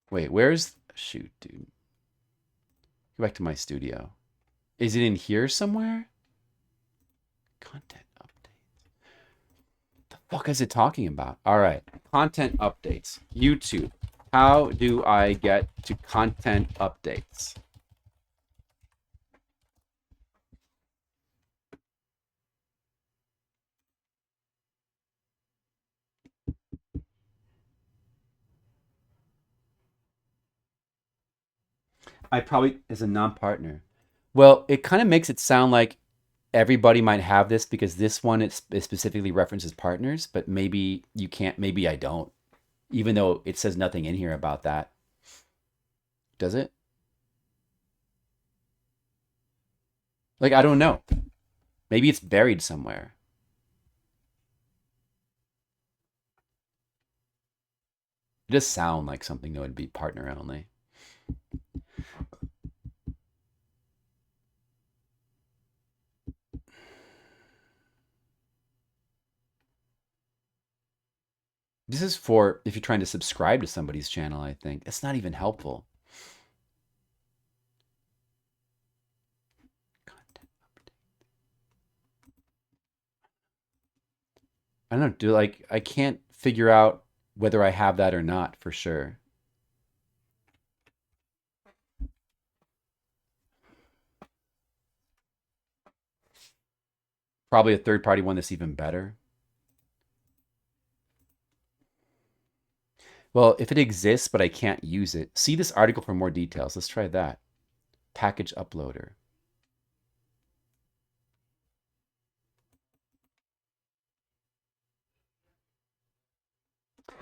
Wait, where's... Shoot, dude. Go back to my studio. Is it in here somewhere? Content updates. The fuck is it talking about? All right. Content updates. YouTube. How do I get to content updates? I probably, as a non-partner. Well, it kind of makes it sound like everybody might have this because this one it specifically references partners, but maybe you can't, maybe I don't. Even though it says nothing in here about that. Does it? Like, I don't know. Maybe it's buried somewhere. It does sound like something that would be partner only. This is for if you're trying to subscribe to somebody's channel, I think. It's not even helpful. Content update. I don't know, I can't figure out whether I have that or not for sure. Probably a third-party one that's even better. Well, if it exists, but I can't use it, see this article for more details. Let's try that. Package uploader.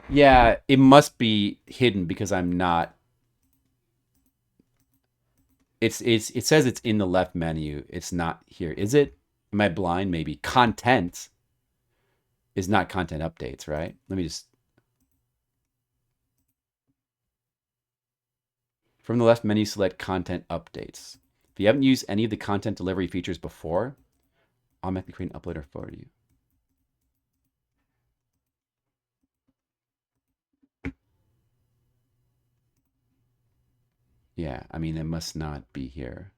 Yeah, it must be hidden because I'm not. It says it's in the left menu. It's not here. Is it? Am I blind? Maybe. Content is not content updates, right? Let me just. From the left menu, select content updates. If you haven't used any of the content delivery features before, automatically create an uploader for you. Yeah, I mean, it must not be here.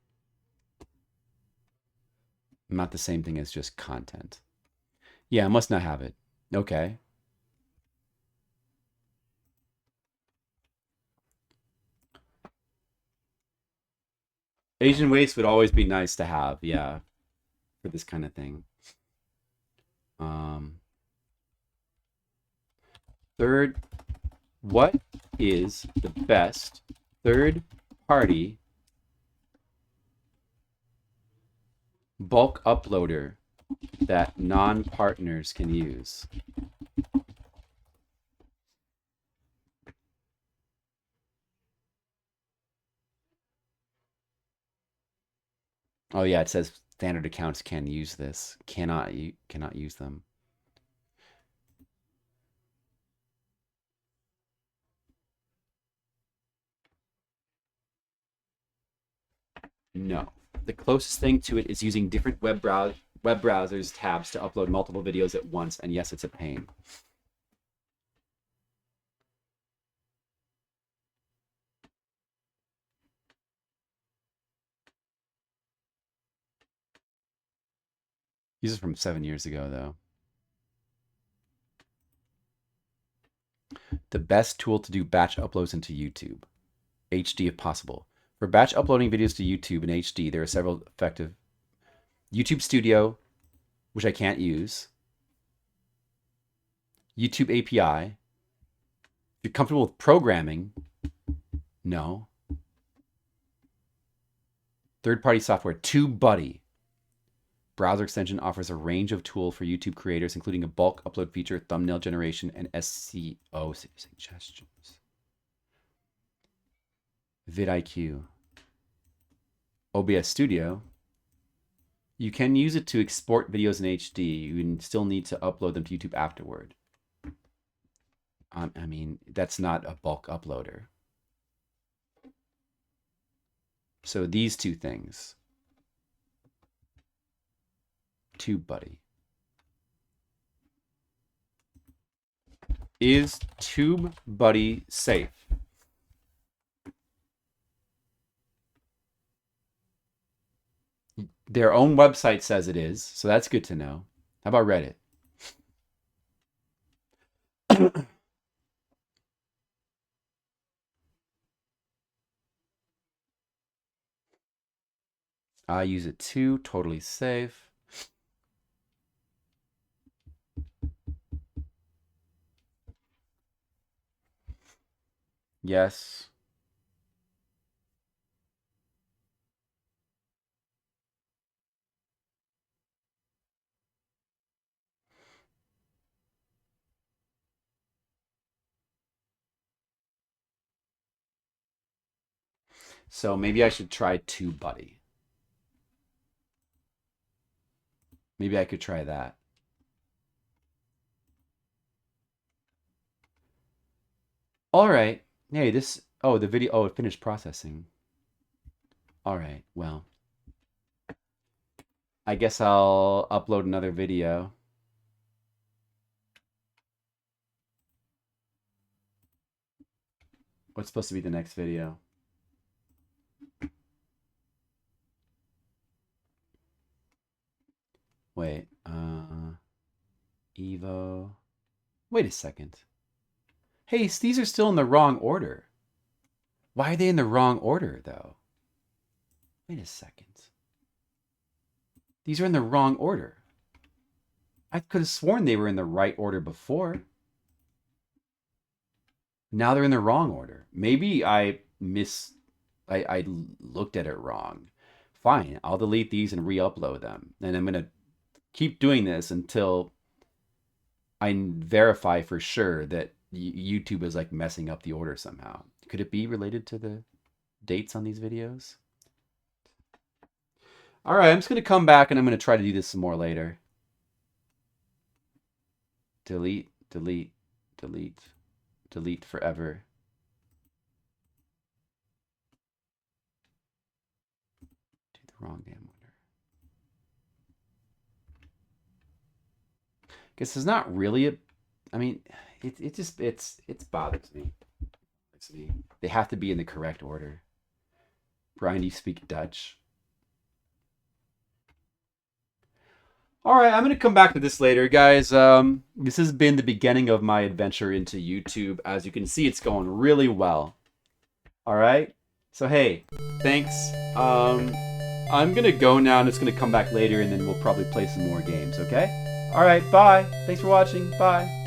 Not the same thing as just content. Yeah, I must not have it. Okay. Asian waste would always be nice to have, yeah, for this kind of thing. Third, what is the best third-party bulk uploader that non-partners can use? Oh yeah, it says standard accounts can use this. Cannot use them. No. The closest thing to it is using different web web browsers tabs to upload multiple videos at once, and yes, it's a pain. These are from 7 years ago, though. The best tool to do batch uploads into YouTube. HD if possible. For batch uploading videos to YouTube in HD, there are several effective. YouTube Studio, which I can't use. YouTube API. If you're comfortable with programming, no. Third-party software, TubeBuddy. Browser extension offers a range of tools for YouTube creators, including a bulk upload feature, thumbnail generation, and SEO suggestions. vidIQ. OBS Studio. You can use it to export videos in HD. You still need to upload them to YouTube afterward. I mean, that's not a bulk uploader. So these two things. TubeBuddy. Is TubeBuddy safe? Their own website says it is, so that's good to know. How about Reddit? I use it too, totally safe. Yes. So maybe I should try TubeBuddy. Maybe I could try that. All right. Hey, this... Oh, the video... Oh, it finished processing. All right. Well, I guess I'll upload another video. What's supposed to be the next video? Wait, Evo. Wait a second. Hey, these are still in the wrong order. Why are they in the wrong order, though? Wait a second. These are in the wrong order. I could have sworn they were in the right order before. Now they're in the wrong order. Maybe I looked at it wrong. Fine, I'll delete these and re-upload them. And I'm going to keep doing this until I verify for sure that YouTube is like messing up the order somehow. Could it be related to the dates on these videos? All right, I'm just going to come back and I'm going to try to do this some more later. Delete, delete, delete, delete forever. Do the wrong damn order. Guess it's not really a... I mean, it bothers me. They have to be in the correct order. Brian, do you speak Dutch? All right, I'm going to come back to this later, guys. This has been the beginning of my adventure into YouTube. As you can see, it's going really well. All right? So, hey, thanks. I'm going to go now, and it's going to come back later, and then we'll probably play some more games, okay? All right, bye. Thanks for watching. Bye.